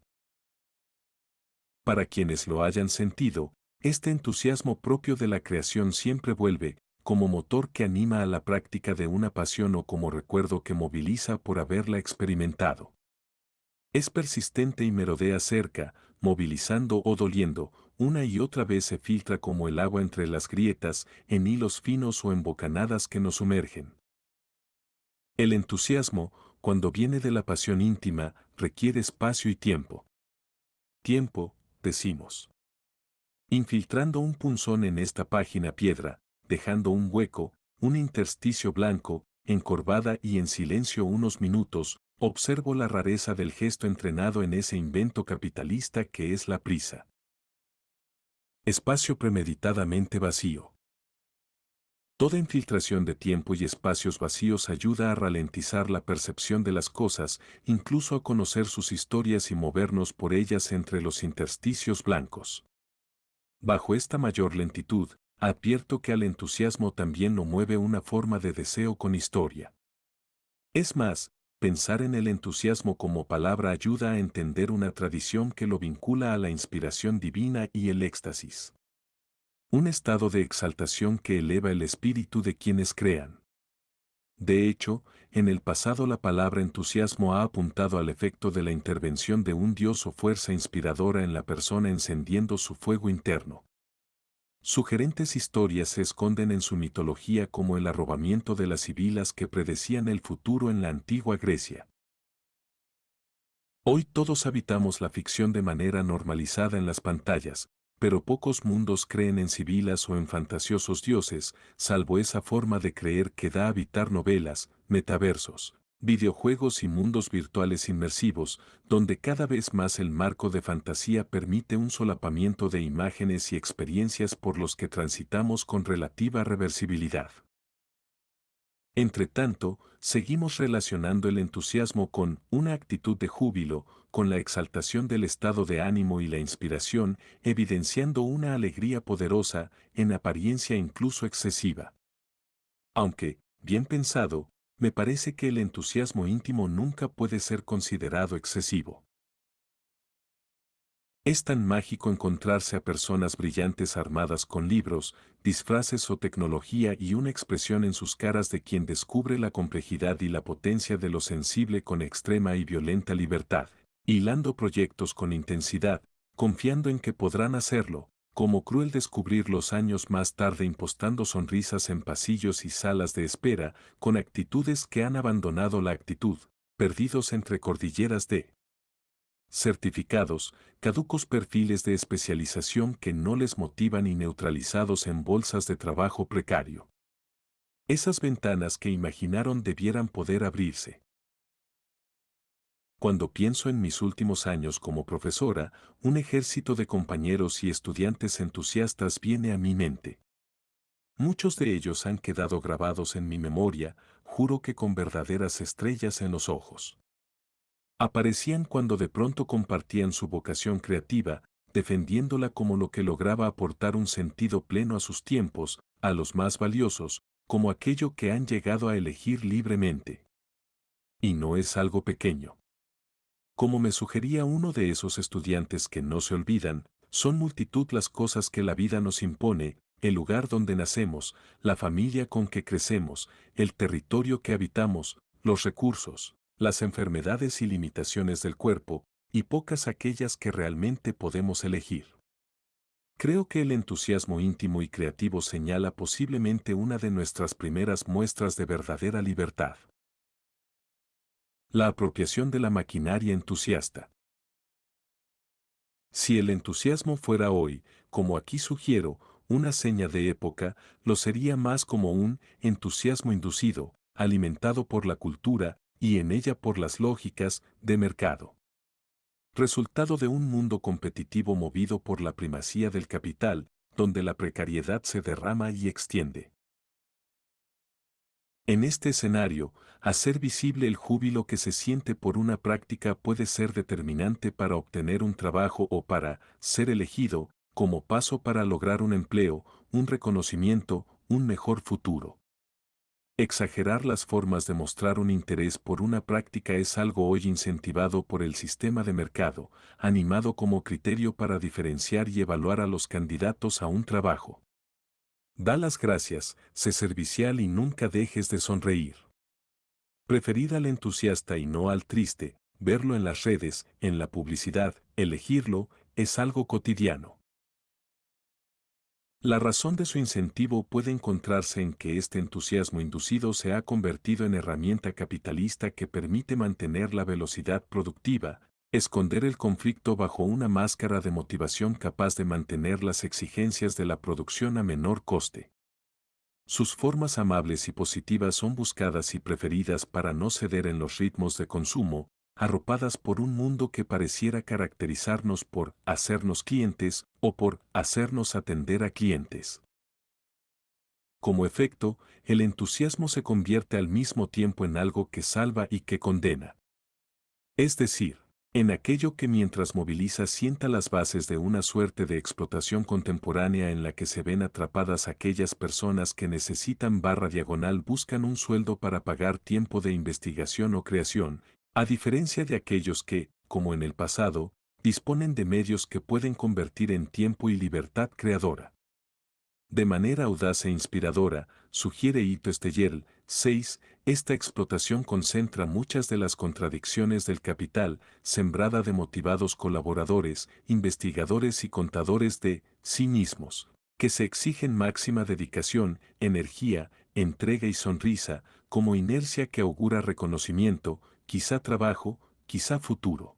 Para quienes lo hayan sentido, este entusiasmo propio de la creación siempre vuelve, como motor que anima a la práctica de una pasión o como recuerdo que moviliza por haberla experimentado. Es persistente y merodea cerca, movilizando o doliendo, una y otra vez se filtra como el agua entre las grietas, en hilos finos o en bocanadas que nos sumergen. El entusiasmo, cuando viene de la pasión íntima, requiere espacio y tiempo. Tiempo, decimos. Infiltrando un punzón en esta página piedra, dejando un hueco, un intersticio blanco, encorvada y en silencio unos minutos, observo la rareza del gesto entrenado en ese invento capitalista que es la prisa. Espacio premeditadamente vacío. Toda infiltración de tiempo y espacios vacíos ayuda a ralentizar la percepción de las cosas, incluso a conocer sus historias y movernos por ellas entre los intersticios blancos. Bajo esta mayor lentitud, advierto que al entusiasmo también lo mueve una forma de deseo con historia. Es más, pensar en el entusiasmo como palabra ayuda a entender una tradición que lo vincula a la inspiración divina y el éxtasis. Un estado de exaltación que eleva el espíritu de quienes crean. De hecho, en el pasado la palabra entusiasmo ha apuntado al efecto de la intervención de un dios o fuerza inspiradora en la persona encendiendo su fuego interno. Sugerentes historias se esconden en su mitología como el arrobamiento de las sibilas que predecían el futuro en la antigua Grecia. Hoy todos habitamos la ficción de manera normalizada en las pantallas, pero pocos mundos creen en sibilas o en fantasiosos dioses, salvo esa forma de creer que da a habitar novelas, metaversos, videojuegos y mundos virtuales inmersivos, donde cada vez más el marco de fantasía permite un solapamiento de imágenes y experiencias por los que transitamos con relativa reversibilidad. Entre tanto, seguimos relacionando el entusiasmo con una actitud de júbilo, con la exaltación del estado de ánimo y la inspiración, evidenciando una alegría poderosa, en apariencia incluso excesiva. Aunque, bien pensado, me parece que el entusiasmo íntimo nunca puede ser considerado excesivo. Es tan mágico encontrarse a personas brillantes armadas con libros, disfraces o tecnología y una expresión en sus caras de quien descubre la complejidad y la potencia de lo sensible con extrema y violenta libertad, hilando proyectos con intensidad, confiando en que podrán hacerlo, como cruel descubrirlos años más tarde impostando sonrisas en pasillos y salas de espera, con actitudes que han abandonado la actitud, perdidos entre cordilleras de certificados, caducos perfiles de especialización que no les motivan y neutralizados en bolsas de trabajo precario. Esas ventanas que imaginaron debieran poder abrirse. Cuando pienso en mis últimos años como profesora, un ejército de compañeros y estudiantes entusiastas viene a mi mente. Muchos de ellos han quedado grabados en mi memoria, juro que con verdaderas estrellas en los ojos. Aparecían cuando de pronto compartían su vocación creativa, defendiéndola como lo que lograba aportar un sentido pleno a sus tiempos, a los más valiosos, como aquello que han llegado a elegir libremente. Y no es algo pequeño. Como me sugería uno de esos estudiantes que no se olvidan, son multitud las cosas que la vida nos impone, el lugar donde nacemos, la familia con que crecemos, el territorio que habitamos, los recursos, las enfermedades y limitaciones del cuerpo, y pocas aquellas que realmente podemos elegir. Creo que el entusiasmo íntimo y creativo señala posiblemente una de nuestras primeras muestras de verdadera libertad. La apropiación de la maquinaria entusiasta. Si el entusiasmo fuera hoy, como aquí sugiero, una seña de época, lo sería más como un entusiasmo inducido, alimentado por la cultura y en ella por las lógicas de mercado. Resultado de un mundo competitivo movido por la primacía del capital, donde la precariedad se derrama y extiende. En este escenario, hacer visible el júbilo que se siente por una práctica puede ser determinante para obtener un trabajo o para ser elegido, como paso para lograr un empleo, un reconocimiento, un mejor futuro. Exagerar las formas de mostrar un interés por una práctica es algo hoy incentivado por el sistema de mercado, animado como criterio para diferenciar y evaluar a los candidatos a un trabajo. Da las gracias, sé servicial y nunca dejes de sonreír. Preferir al entusiasta y no al triste, verlo en las redes, en la publicidad, elegirlo, es algo cotidiano. La razón de su incentivo puede encontrarse en que este entusiasmo inducido se ha convertido en herramienta capitalista que permite mantener la velocidad productiva, esconder el conflicto bajo una máscara de motivación capaz de mantener las exigencias de la producción a menor coste. Sus formas amables y positivas son buscadas y preferidas para no ceder en los ritmos de consumo, arropadas por un mundo que pareciera caracterizarnos por hacernos clientes o por hacernos atender a clientes. Como efecto, el entusiasmo se convierte al mismo tiempo en algo que salva y que condena. Es decir, en aquello que mientras moviliza sienta las bases de una suerte de explotación contemporánea en la que se ven atrapadas aquellas personas que necesitan barra diagonal buscan un sueldo para pagar tiempo de investigación o creación, a diferencia de aquellos que, como en el pasado, disponen de medios que pueden convertir en tiempo y libertad creadora. De manera audaz e inspiradora, sugiere Ito Steyerl, 6, esta explotación concentra muchas de las contradicciones del capital, sembrada de motivados colaboradores, investigadores y contadores de sí mismos, que se exigen máxima dedicación, energía, entrega y sonrisa, como inercia que augura reconocimiento, quizá trabajo, quizá futuro.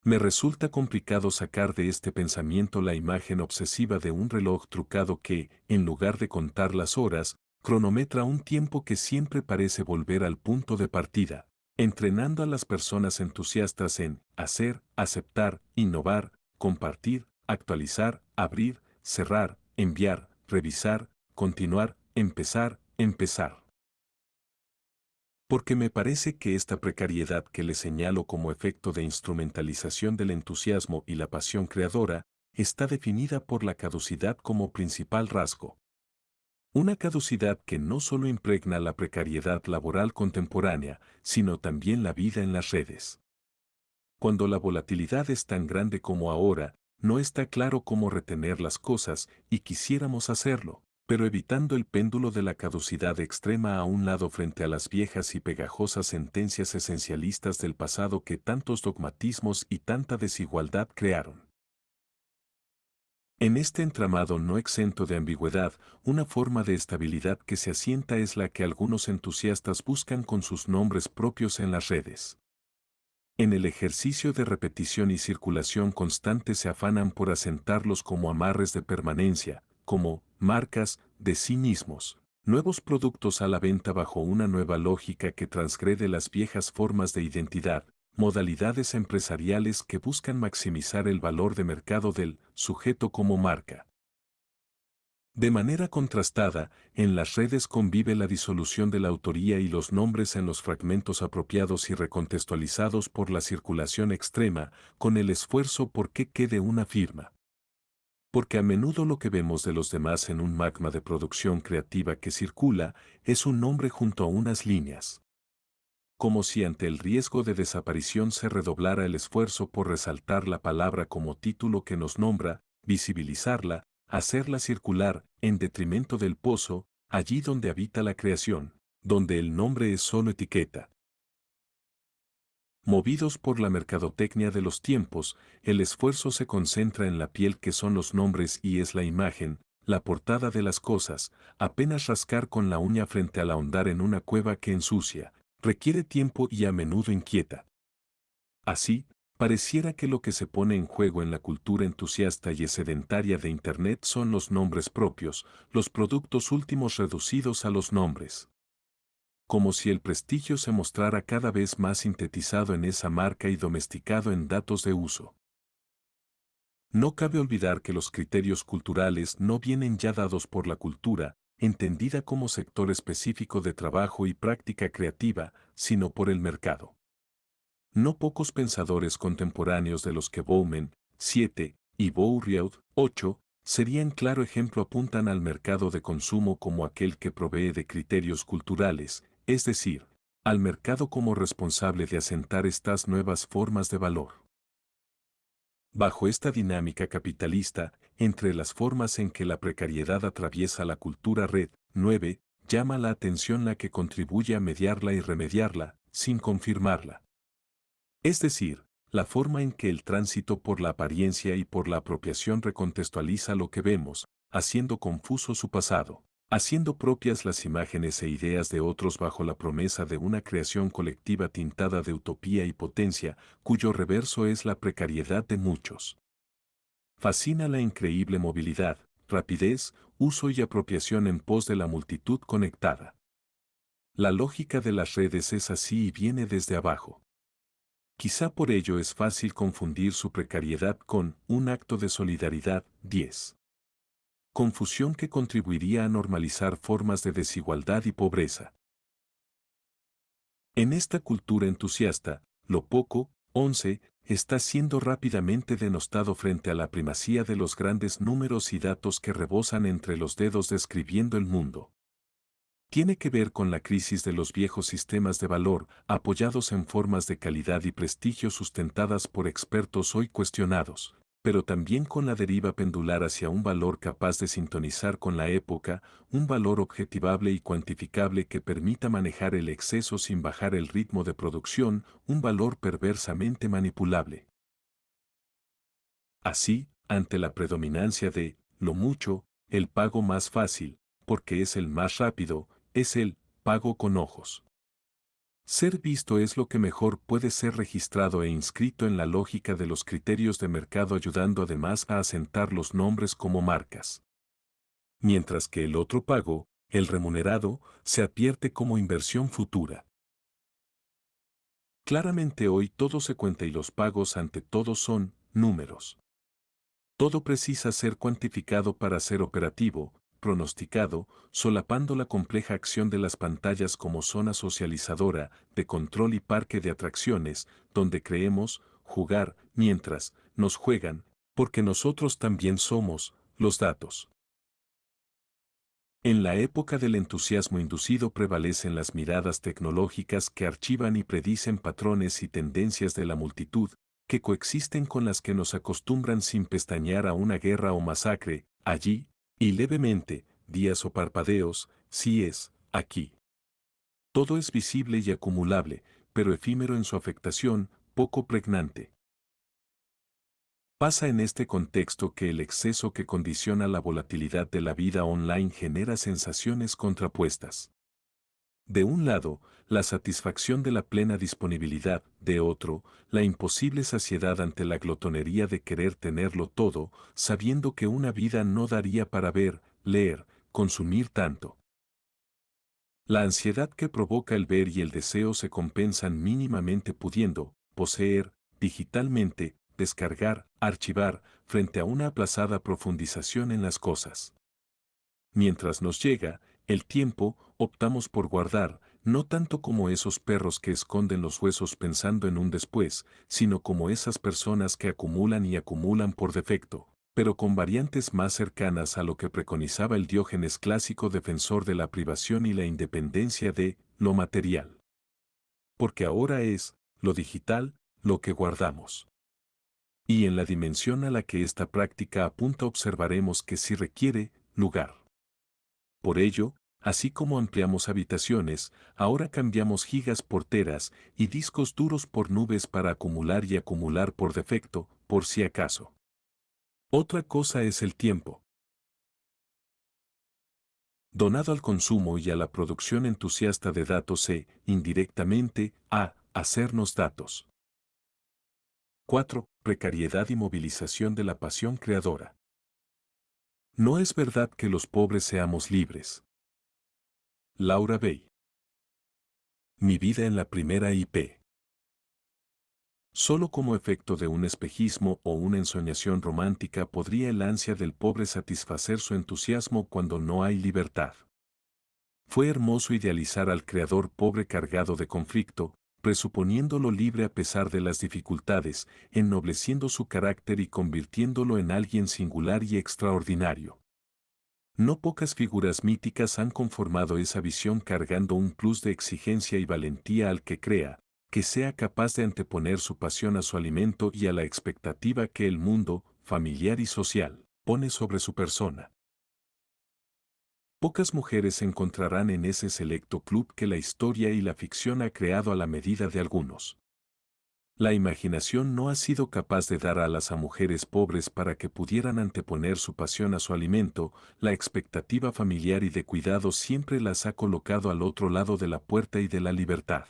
Me resulta complicado sacar de este pensamiento la imagen obsesiva de un reloj trucado que, en lugar de contar las horas, cronometra un tiempo que siempre parece volver al punto de partida, entrenando a las personas entusiastas en hacer, aceptar, innovar, compartir, actualizar, abrir, cerrar, enviar, revisar, continuar, empezar, empezar. Porque me parece que esta precariedad que le señalo como efecto de instrumentalización del entusiasmo y la pasión creadora, está definida por la caducidad como principal rasgo. Una caducidad que no solo impregna la precariedad laboral contemporánea, sino también la vida en las redes. Cuando la volatilidad es tan grande como ahora, no está claro cómo retener las cosas y quisiéramos hacerlo, pero evitando el péndulo de la caducidad extrema a un lado frente a las viejas y pegajosas sentencias esencialistas del pasado que tantos dogmatismos y tanta desigualdad crearon. En este entramado no exento de ambigüedad, una forma de estabilidad que se asienta es la que algunos entusiastas buscan con sus nombres propios en las redes. En el ejercicio de repetición y circulación constante se afanan por asentarlos como amarres de permanencia, como marcas de sí mismos, nuevos productos a la venta bajo una nueva lógica que transgrede las viejas formas de identidad, modalidades empresariales que buscan maximizar el valor de mercado del sujeto como marca. De manera contrastada, en las redes convive la disolución de la autoría y los nombres en los fragmentos apropiados y recontextualizados por la circulación extrema, con el esfuerzo por que quede una firma. Porque a menudo lo que vemos de los demás en un magma de producción creativa que circula es un nombre junto a unas líneas. Como si ante el riesgo de desaparición se redoblara el esfuerzo por resaltar la palabra como título que nos nombra, visibilizarla, hacerla circular, en detrimento del pozo, allí donde habita la creación, donde el nombre es solo etiqueta. Movidos por la mercadotecnia de los tiempos, el esfuerzo se concentra en la piel que son los nombres y es la imagen, la portada de las cosas, apenas rascar con la uña frente al ahondar en una cueva que ensucia, requiere tiempo y a menudo inquieta. Así, pareciera que lo que se pone en juego en la cultura entusiasta y sedentaria de Internet son los nombres propios, los productos últimos reducidos a los nombres. Como si el prestigio se mostrara cada vez más sintetizado en esa marca y domesticado en datos de uso. No cabe olvidar que los criterios culturales no vienen ya dados por la cultura, entendida como sector específico de trabajo y práctica creativa, sino por el mercado. No pocos pensadores contemporáneos de los que Bauman, 7, y Bourdieu, 8, serían claro ejemplo apuntan al mercado de consumo como aquel que provee de criterios culturales, es decir, al mercado como responsable de asentar estas nuevas formas de valor. Bajo esta dinámica capitalista, entre las formas en que la precariedad atraviesa la cultura red, 9, llama la atención la que contribuye a mediarla y remediarla, sin confirmarla. Es decir, la forma en que el tránsito por la apariencia y por la apropiación recontextualiza lo que vemos, haciendo confuso su pasado, haciendo propias las imágenes e ideas de otros bajo la promesa de una creación colectiva tintada de utopía y potencia, cuyo reverso es la precariedad de muchos. Fascina la increíble movilidad, rapidez, uso y apropiación en pos de la multitud conectada. La lógica de las redes es así y viene desde abajo. Quizá por ello es fácil confundir su precariedad con un acto de solidaridad. 10. Confusión que contribuiría a normalizar formas de desigualdad y pobreza. En esta cultura entusiasta, lo poco, 11, está siendo rápidamente denostado frente a la primacía de los grandes números y datos que rebosan entre los dedos describiendo el mundo. Tiene que ver con la crisis de los viejos sistemas de valor, apoyados en formas de calidad y prestigio sustentadas por expertos hoy cuestionados, pero también con la deriva pendular hacia un valor capaz de sintonizar con la época, un valor objetivable y cuantificable que permita manejar el exceso sin bajar el ritmo de producción, un valor perversamente manipulable. Así, ante la predominancia de, lo mucho, el pago más fácil, porque es el más rápido, es el pago con ojos. Ser visto es lo que mejor puede ser registrado e inscrito en la lógica de los criterios de mercado, ayudando además a asentar los nombres como marcas. Mientras que el otro pago, el remunerado, se advierte como inversión futura. Claramente hoy todo se cuenta y los pagos ante todo son números. Todo precisa ser cuantificado para ser operativo, pronosticado, solapando la compleja acción de las pantallas como zona socializadora, de control y parque de atracciones, donde creemos jugar mientras nos juegan, porque nosotros también somos los datos. En la época del entusiasmo inducido prevalecen las miradas tecnológicas que archivan y predicen patrones y tendencias de la multitud, que coexisten con las que nos acostumbran sin pestañear a una guerra o masacre, allí, y levemente, días o parpadeos, si es, aquí. Todo es visible y acumulable, pero efímero en su afectación, poco pregnante. Pasa en este contexto que el exceso que condiciona la volatilidad de la vida online genera sensaciones contrapuestas. De un lado, la satisfacción de la plena disponibilidad, de otro, la imposible saciedad ante la glotonería de querer tenerlo todo, sabiendo que una vida no daría para ver, leer, consumir tanto. La ansiedad que provoca el ver y el deseo se compensan mínimamente pudiendo, poseer, digitalmente, descargar, archivar, frente a una aplazada profundización en las cosas. Mientras nos llega el tiempo, optamos por guardar, no tanto como esos perros que esconden los huesos pensando en un después, sino como esas personas que acumulan y acumulan por defecto, pero con variantes más cercanas a lo que preconizaba el Diógenes clásico defensor de la privación y la independencia de lo material. Porque ahora es lo digital lo que guardamos. Y en la dimensión a la que esta práctica apunta observaremos que sí requiere lugar. Por ello, así como ampliamos habitaciones, ahora cambiamos gigas por teras y discos duros por nubes para acumular y acumular por defecto, por si acaso. Otra cosa es el tiempo, donado al consumo y a la producción entusiasta de datos indirectamente, a hacernos datos. 4. Precariedad y movilización de la pasión creadora. No es verdad que los pobres seamos libres. Laura Bey. Mi vida en la primera IP. Solo como efecto de un espejismo o una ensoñación romántica podría el ansia del pobre satisfacer su entusiasmo cuando no hay libertad. Fue hermoso idealizar al creador pobre cargado de conflicto, presuponiéndolo libre a pesar de las dificultades, ennobleciendo su carácter y convirtiéndolo en alguien singular y extraordinario. No pocas figuras míticas han conformado esa visión cargando un plus de exigencia y valentía al que crea, que sea capaz de anteponer su pasión a su alimento y a la expectativa que el mundo, familiar y social, pone sobre su persona. Pocas mujeres encontrarán en ese selecto club que la historia y la ficción ha creado a la medida de algunos. La imaginación no ha sido capaz de dar alas a mujeres pobres para que pudieran anteponer su pasión a su alimento, la expectativa familiar y de cuidado siempre las ha colocado al otro lado de la puerta y de la libertad.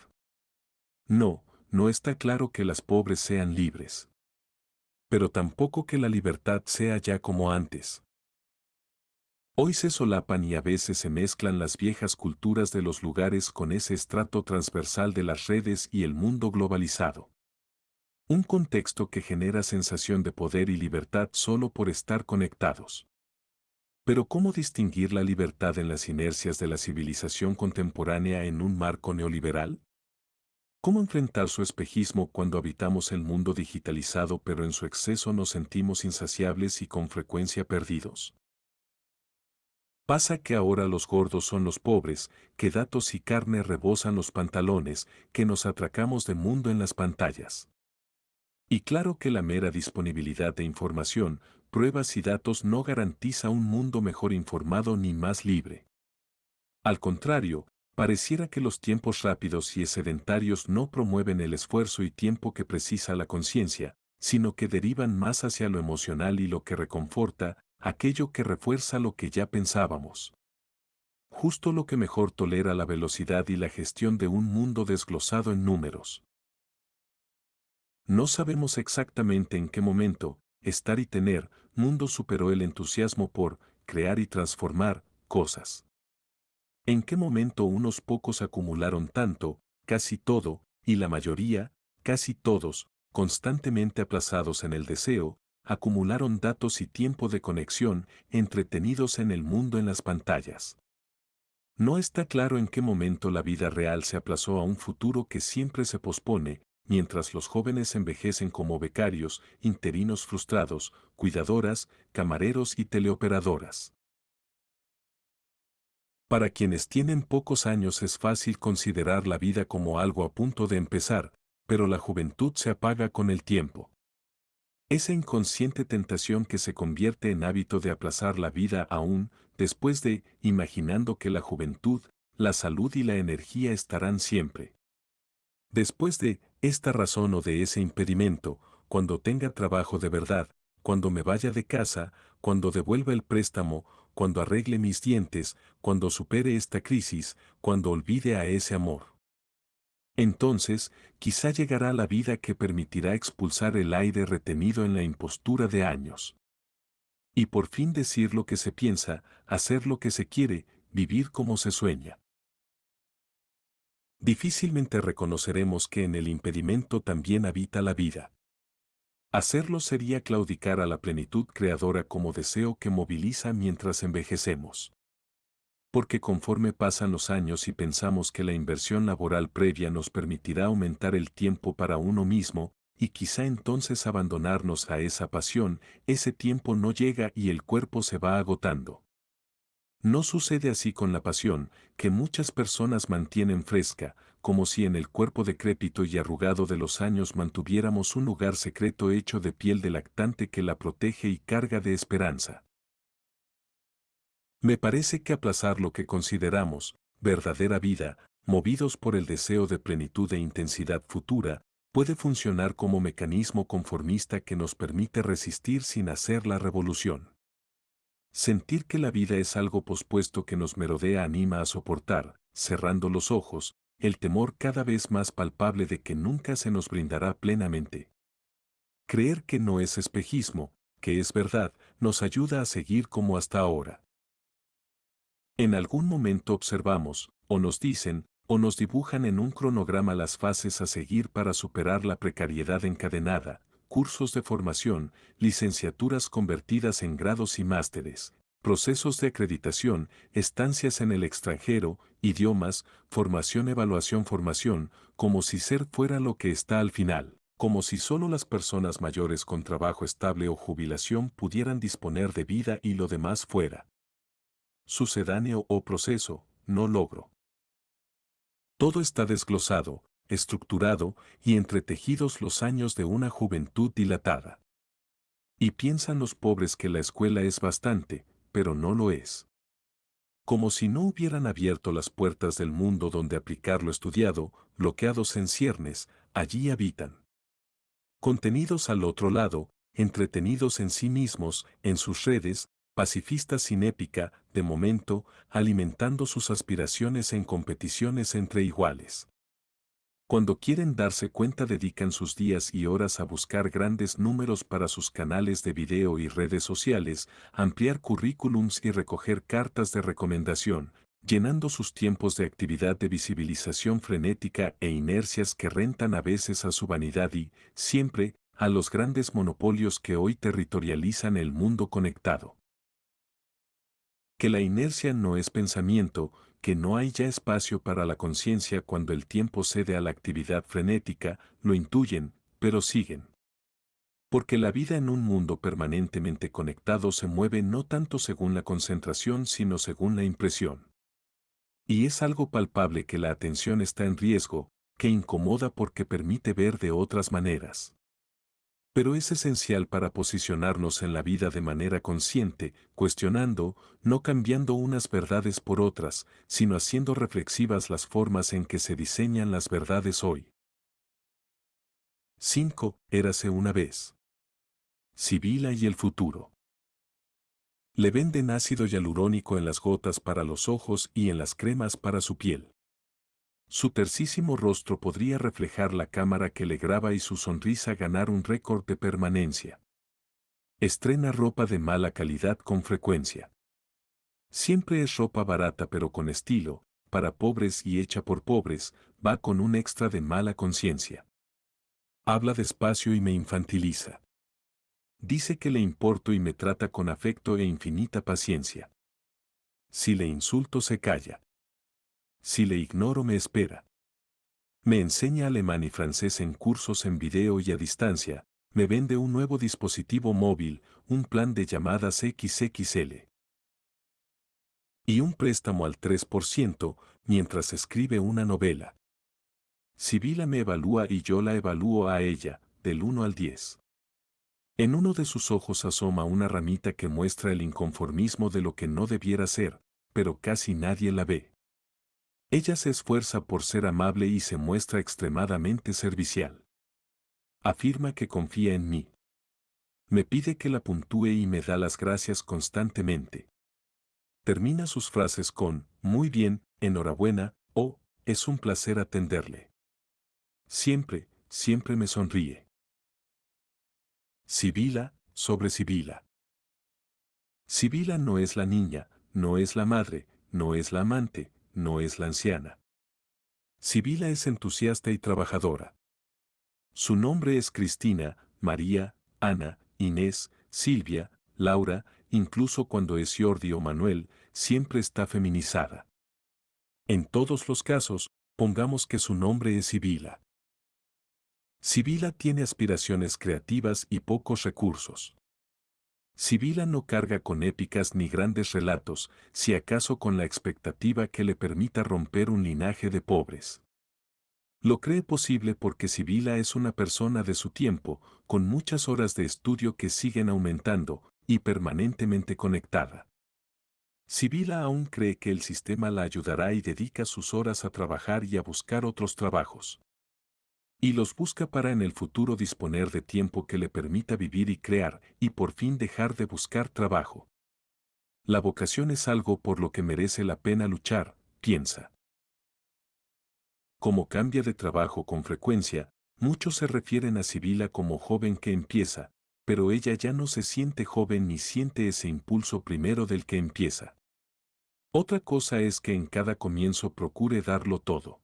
No, no está claro que las pobres sean libres. Pero tampoco que la libertad sea ya como antes. Hoy se solapan y a veces se mezclan las viejas culturas de los lugares con ese estrato transversal de las redes y el mundo globalizado. Un contexto que genera sensación de poder y libertad solo por estar conectados. Pero ¿cómo distinguir la libertad en las inercias de la civilización contemporánea en un marco neoliberal? ¿Cómo enfrentar su espejismo cuando habitamos el mundo digitalizado pero en su exceso nos sentimos insaciables y con frecuencia perdidos? Pasa que ahora los gordos son los pobres, que datos y carne rebosan los pantalones, que nos atracamos de mundo en las pantallas. Y claro que la mera disponibilidad de información, pruebas y datos no garantiza un mundo mejor informado ni más libre. Al contrario, pareciera que los tiempos rápidos y sedentarios no promueven el esfuerzo y tiempo que precisa la conciencia, sino que derivan más hacia lo emocional y lo que reconforta, aquello que refuerza lo que ya pensábamos. justo lo que mejor tolera la velocidad y la gestión de un mundo desglosado en números. No sabemos exactamente en qué momento, estar y tener, mundo superó el entusiasmo por crear y transformar cosas. En qué momento unos pocos acumularon tanto, casi todo, y la mayoría, casi todos, constantemente aplazados en el deseo, acumularon datos y tiempo de conexión, entretenidos en el mundo en las pantallas. No está claro en qué momento la vida real se aplazó a un futuro que siempre se pospone, mientras los jóvenes envejecen como becarios, interinos frustrados, cuidadoras, camareros y teleoperadoras. Para quienes tienen pocos años es fácil considerar la vida como algo a punto de empezar, pero la juventud se apaga con el tiempo. Esa inconsciente tentación que se convierte en hábito de aplazar la vida aún, después de, imaginando que la juventud, la salud y la energía estarán siempre. Después de esta razón o de ese impedimento, cuando tenga trabajo de verdad, cuando me vaya de casa, cuando devuelva el préstamo, cuando arregle mis dientes, cuando supere esta crisis, cuando olvide a ese amor. Entonces, quizá llegará la vida que permitirá expulsar el aire retenido en la impostura de años. Y por fin decir lo que se piensa, hacer lo que se quiere, vivir como se sueña. Difícilmente reconoceremos que en el impedimento también habita la vida. Hacerlo sería claudicar a la plenitud creadora como deseo que moviliza mientras envejecemos. Porque conforme pasan los años y pensamos que la inversión laboral previa nos permitirá aumentar el tiempo para uno mismo, y quizá entonces abandonarnos a esa pasión, ese tiempo no llega y el cuerpo se va agotando. No sucede así con la pasión, que muchas personas mantienen fresca, como si en el cuerpo decrépito y arrugado de los años mantuviéramos un lugar secreto hecho de piel de lactante que la protege y carga de esperanza. Me parece que aplazar lo que consideramos verdadera vida, movidos por el deseo de plenitud e intensidad futura, puede funcionar como mecanismo conformista que nos permite resistir sin hacer la revolución. Sentir que la vida es algo pospuesto que nos merodea anima a soportar, cerrando los ojos, el temor cada vez más palpable de que nunca se nos brindará plenamente. Creer que no es espejismo, que es verdad, nos ayuda a seguir como hasta ahora. En algún momento observamos, o nos dicen, o nos dibujan en un cronograma las fases a seguir para superar la precariedad encadenada, cursos de formación, licenciaturas convertidas en grados y másteres, procesos de acreditación, estancias en el extranjero, idiomas, formación, evaluación, formación, como si ser fuera lo que está al final, como si solo las personas mayores con trabajo estable o jubilación pudieran disponer de vida y lo demás fuera sucedáneo o proceso, no logro. Todo está desglosado, estructurado y entretejidos los años de una juventud dilatada. Y piensan los pobres que la escuela es bastante, pero no lo es. Como si no hubieran abierto las puertas del mundo donde aplicar lo estudiado, bloqueados en ciernes, allí habitan. Contenidos al otro lado, entretenidos en sí mismos, en sus redes, pacifistas sin épica, de momento, alimentando sus aspiraciones en competiciones entre iguales. Cuando quieren darse cuenta dedican sus días y horas a buscar grandes números para sus canales de video y redes sociales, ampliar currículums y recoger cartas de recomendación, llenando sus tiempos de actividad de visibilización frenética e inercias que rentan a veces a su vanidad y, siempre, a los grandes monopolios que hoy territorializan el mundo conectado. Que la inercia no es pensamiento, que no hay ya espacio para la conciencia cuando el tiempo cede a la actividad frenética, lo intuyen, pero siguen. Porque la vida en un mundo permanentemente conectado se mueve no tanto según la concentración sino según la impresión. Y es algo palpable que la atención está en riesgo, que incomoda porque permite ver de otras maneras. Pero es esencial para posicionarnos en la vida de manera consciente, cuestionando, no cambiando unas verdades por otras, sino haciendo reflexivas las formas en que se diseñan las verdades hoy. 5. Érase una vez. Sibila y el futuro. Le venden ácido hialurónico en las gotas para los ojos y en las cremas para su piel. Su tercísimo rostro podría reflejar la cámara que le graba y su sonrisa ganar un récord de permanencia. Estrena ropa de mala calidad con frecuencia. Siempre es ropa barata pero con estilo, para pobres y hecha por pobres, va con un extra de mala conciencia. Habla despacio y me infantiliza. Dice que le importo y me trata con afecto e infinita paciencia. Si le insulto se calla. Si le ignoro me espera. Me enseña alemán y francés en cursos en video y a distancia, me vende un nuevo dispositivo móvil, un plan de llamadas XXL. Y un préstamo al 3% mientras escribe una novela. Sibila me evalúa y yo la evalúo a ella, del 1 al 10. En uno de sus ojos asoma una ramita que muestra el inconformismo de lo que no debiera ser, pero casi nadie la ve. Ella se esfuerza por ser amable y se muestra extremadamente servicial. Afirma que confía en mí. Me pide que la puntúe y me da las gracias constantemente. Termina sus frases con, muy bien, enhorabuena, o, es un placer atenderle. Siempre, siempre me sonríe. Sibila, sobre Sibila. Sibila no es la niña, no es la madre, no es la amante, no es la anciana. Sibila es entusiasta y trabajadora. Su nombre es Cristina, María, Ana, Inés, Silvia, Laura, incluso cuando es Jordi o Manuel, siempre está feminizada. En todos los casos, pongamos que su nombre es Sibila. Sibila tiene aspiraciones creativas y pocos recursos. Sibila no carga con épicas ni grandes relatos, si acaso con la expectativa que le permita romper un linaje de pobres. Lo cree posible porque Sibila es una persona de su tiempo, con muchas horas de estudio que siguen aumentando, y permanentemente conectada. Sibila aún cree que el sistema la ayudará y dedica sus horas a trabajar y a buscar otros trabajos. Y los busca para en el futuro disponer de tiempo que le permita vivir y crear, y por fin dejar de buscar trabajo. La vocación es algo por lo que merece la pena luchar, piensa. Como cambia de trabajo con frecuencia, muchos se refieren a Sibila como joven que empieza, pero ella ya no se siente joven ni siente ese impulso primero del que empieza. Otra cosa es que en cada comienzo procure darlo todo.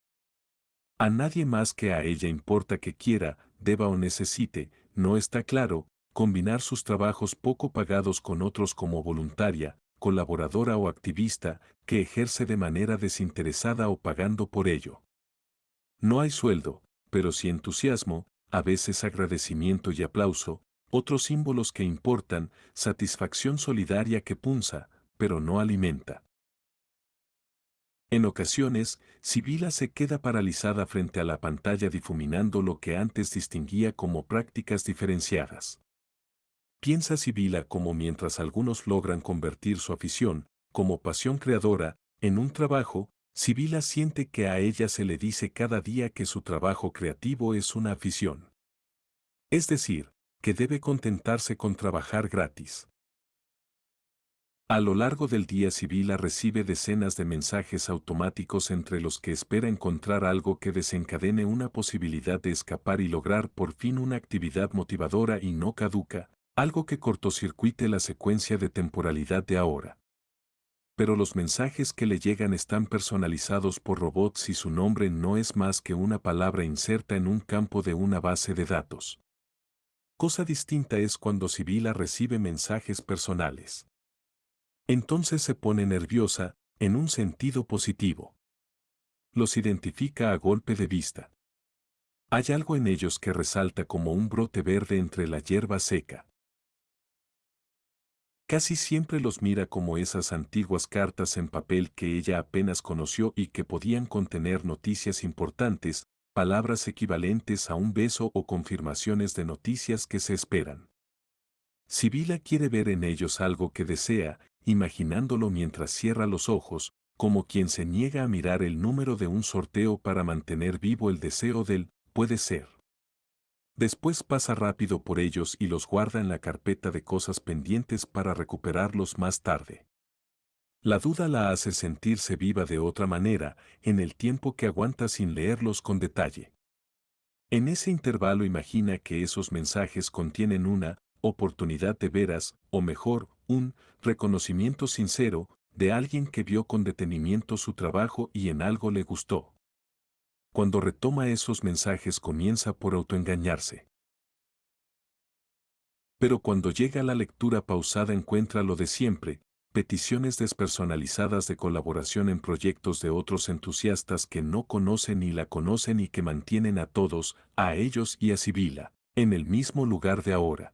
A nadie más que a ella importa que quiera, deba o necesite, no está claro, combinar sus trabajos poco pagados con otros como voluntaria, colaboradora o activista, que ejerce de manera desinteresada o pagando por ello. No hay sueldo, pero sí entusiasmo, a veces agradecimiento y aplauso, otros símbolos que importan, satisfacción solidaria que punza, pero no alimenta. En ocasiones, Sibila se queda paralizada frente a la pantalla difuminando lo que antes distinguía como prácticas diferenciadas. Piensa Sibila como mientras algunos logran convertir su afición, como pasión creadora, en un trabajo, Sibila siente que a ella se le dice cada día que su trabajo creativo es una afición. Es decir, que debe contentarse con trabajar gratis. A lo largo del día Sibila recibe decenas de mensajes automáticos entre los que espera encontrar algo que desencadene una posibilidad de escapar y lograr por fin una actividad motivadora y no caduca, algo que cortocircuite la secuencia de temporalidad de ahora. Pero los mensajes que le llegan están personalizados por robots y su nombre no es más que una palabra inserta en un campo de una base de datos. Cosa distinta es cuando Sibila recibe mensajes personales. Entonces se pone nerviosa, en un sentido positivo. Los identifica a golpe de vista. Hay algo en ellos que resalta como un brote verde entre la hierba seca. Casi siempre los mira como esas antiguas cartas en papel que ella apenas conoció y que podían contener noticias importantes, palabras equivalentes a un beso o confirmaciones de noticias que se esperan. Sibila quiere ver en ellos algo que desea, imaginándolo mientras cierra los ojos, como quien se niega a mirar el número de un sorteo para mantener vivo el deseo del puede ser. Después pasa rápido por ellos y los guarda en la carpeta de cosas pendientes para recuperarlos más tarde. La duda la hace sentirse viva de otra manera, en el tiempo que aguanta sin leerlos con detalle. En ese intervalo imagina que esos mensajes contienen una oportunidad de veras, o mejor, un reconocimiento sincero, de alguien que vio con detenimiento su trabajo y en algo le gustó. Cuando retoma esos mensajes comienza por autoengañarse. Pero cuando llega a la lectura pausada encuentra lo de siempre, peticiones despersonalizadas de colaboración en proyectos de otros entusiastas que no conocen ni la conocen y que mantienen a todos, a ellos y a Sibila, en el mismo lugar de ahora.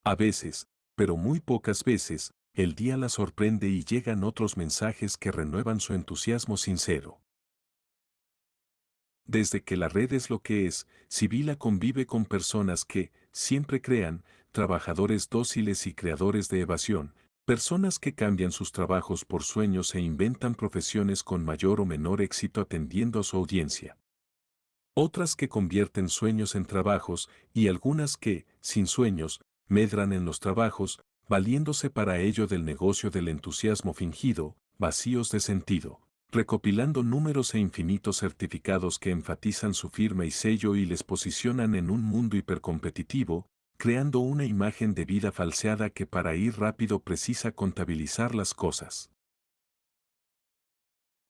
A veces, pero muy pocas veces, el día la sorprende y llegan otros mensajes que renuevan su entusiasmo sincero. Desde que la red es lo que es, Sibila convive con personas que, siempre crean, trabajadores dóciles y creadores de evasión, personas que cambian sus trabajos por sueños e inventan profesiones con mayor o menor éxito atendiendo a su audiencia. Otras que convierten sueños en trabajos y algunas que, sin sueños, medran en los trabajos, valiéndose para ello del negocio del entusiasmo fingido, vacíos de sentido, recopilando números e infinitos certificados que enfatizan su firma y sello y les posicionan en un mundo hipercompetitivo, creando una imagen de vida falseada que para ir rápido precisa contabilizar las cosas.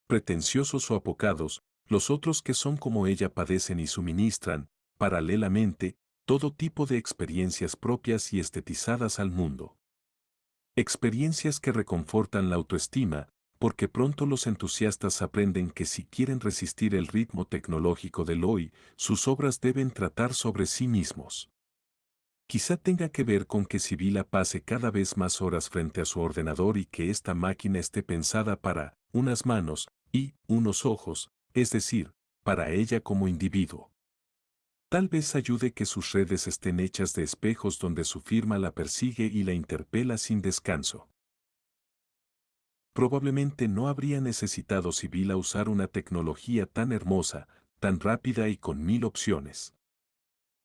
Pretenciosos o apocados, los otros que son como ella padecen y suministran, paralelamente, todo tipo de experiencias propias y estetizadas al mundo. Experiencias que reconfortan la autoestima, porque pronto los entusiastas aprenden que si quieren resistir el ritmo tecnológico del hoy, sus obras deben tratar sobre sí mismos. Quizá tenga que ver con que Sibila pase cada vez más horas frente a su ordenador y que esta máquina esté pensada para unas manos y unos ojos, es decir, para ella como individuo. Tal vez ayude que sus redes estén hechas de espejos donde su firma la persigue y la interpela sin descanso. Probablemente no habría necesitado Sibila usar una tecnología tan hermosa, tan rápida y con 1000 opciones.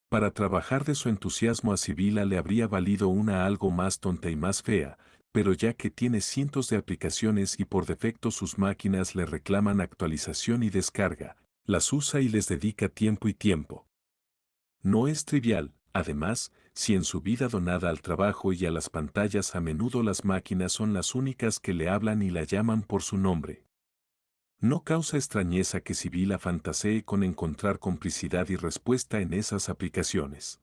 Para trabajar de su entusiasmo a Sibila le habría valido una algo más tonta y más fea, pero ya que tiene cientos de aplicaciones y por defecto sus máquinas le reclaman actualización y descarga, las usa y les dedica tiempo y tiempo. No es trivial, además, si en su vida donada al trabajo y a las pantallas a menudo las máquinas son las únicas que le hablan y la llaman por su nombre. No causa extrañeza que Sibila fantasee con encontrar complicidad y respuesta en esas aplicaciones.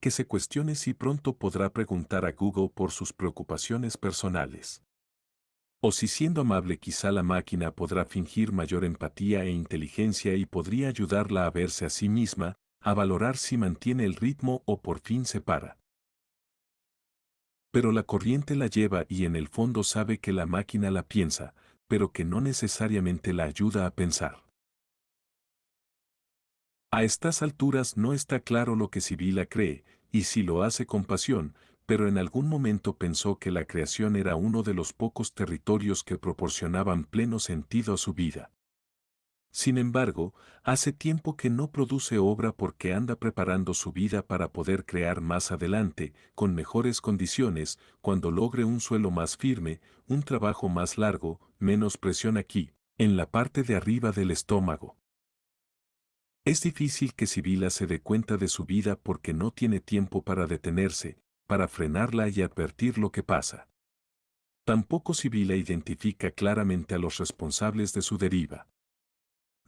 Que se cuestione si pronto podrá preguntar a Google por sus preocupaciones personales. O si siendo amable quizá la máquina podrá fingir mayor empatía e inteligencia y podría ayudarla a verse a sí misma, a valorar si mantiene el ritmo o por fin se para. Pero la corriente la lleva y en el fondo sabe que la máquina la piensa, pero que no necesariamente la ayuda a pensar. A estas alturas no está claro lo que Sibila cree, y si lo hace con pasión, pero en algún momento pensó que la creación era uno de los pocos territorios que proporcionaban pleno sentido a su vida. Sin embargo, hace tiempo que no produce obra porque anda preparando su vida para poder crear más adelante, con mejores condiciones, cuando logre un suelo más firme, un trabajo más largo, menos presión aquí, en la parte de arriba del estómago. Es difícil que Sibila se dé cuenta de su vida porque no tiene tiempo para detenerse, para frenarla y advertir lo que pasa. Tampoco Sibila identifica claramente a los responsables de su deriva.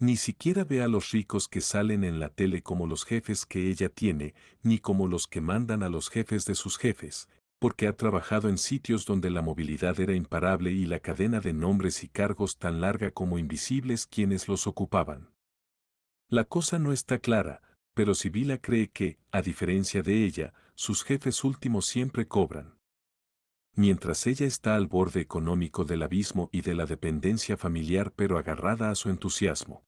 Ni siquiera ve a los ricos que salen en la tele como los jefes que ella tiene, ni como los que mandan a los jefes de sus jefes, porque ha trabajado en sitios donde la movilidad era imparable y la cadena de nombres y cargos tan larga como invisibles quienes los ocupaban. La cosa no está clara, pero Sibila cree que, a diferencia de ella, sus jefes últimos siempre cobran. Mientras ella está al borde económico del abismo y de la dependencia familiar pero agarrada a su entusiasmo.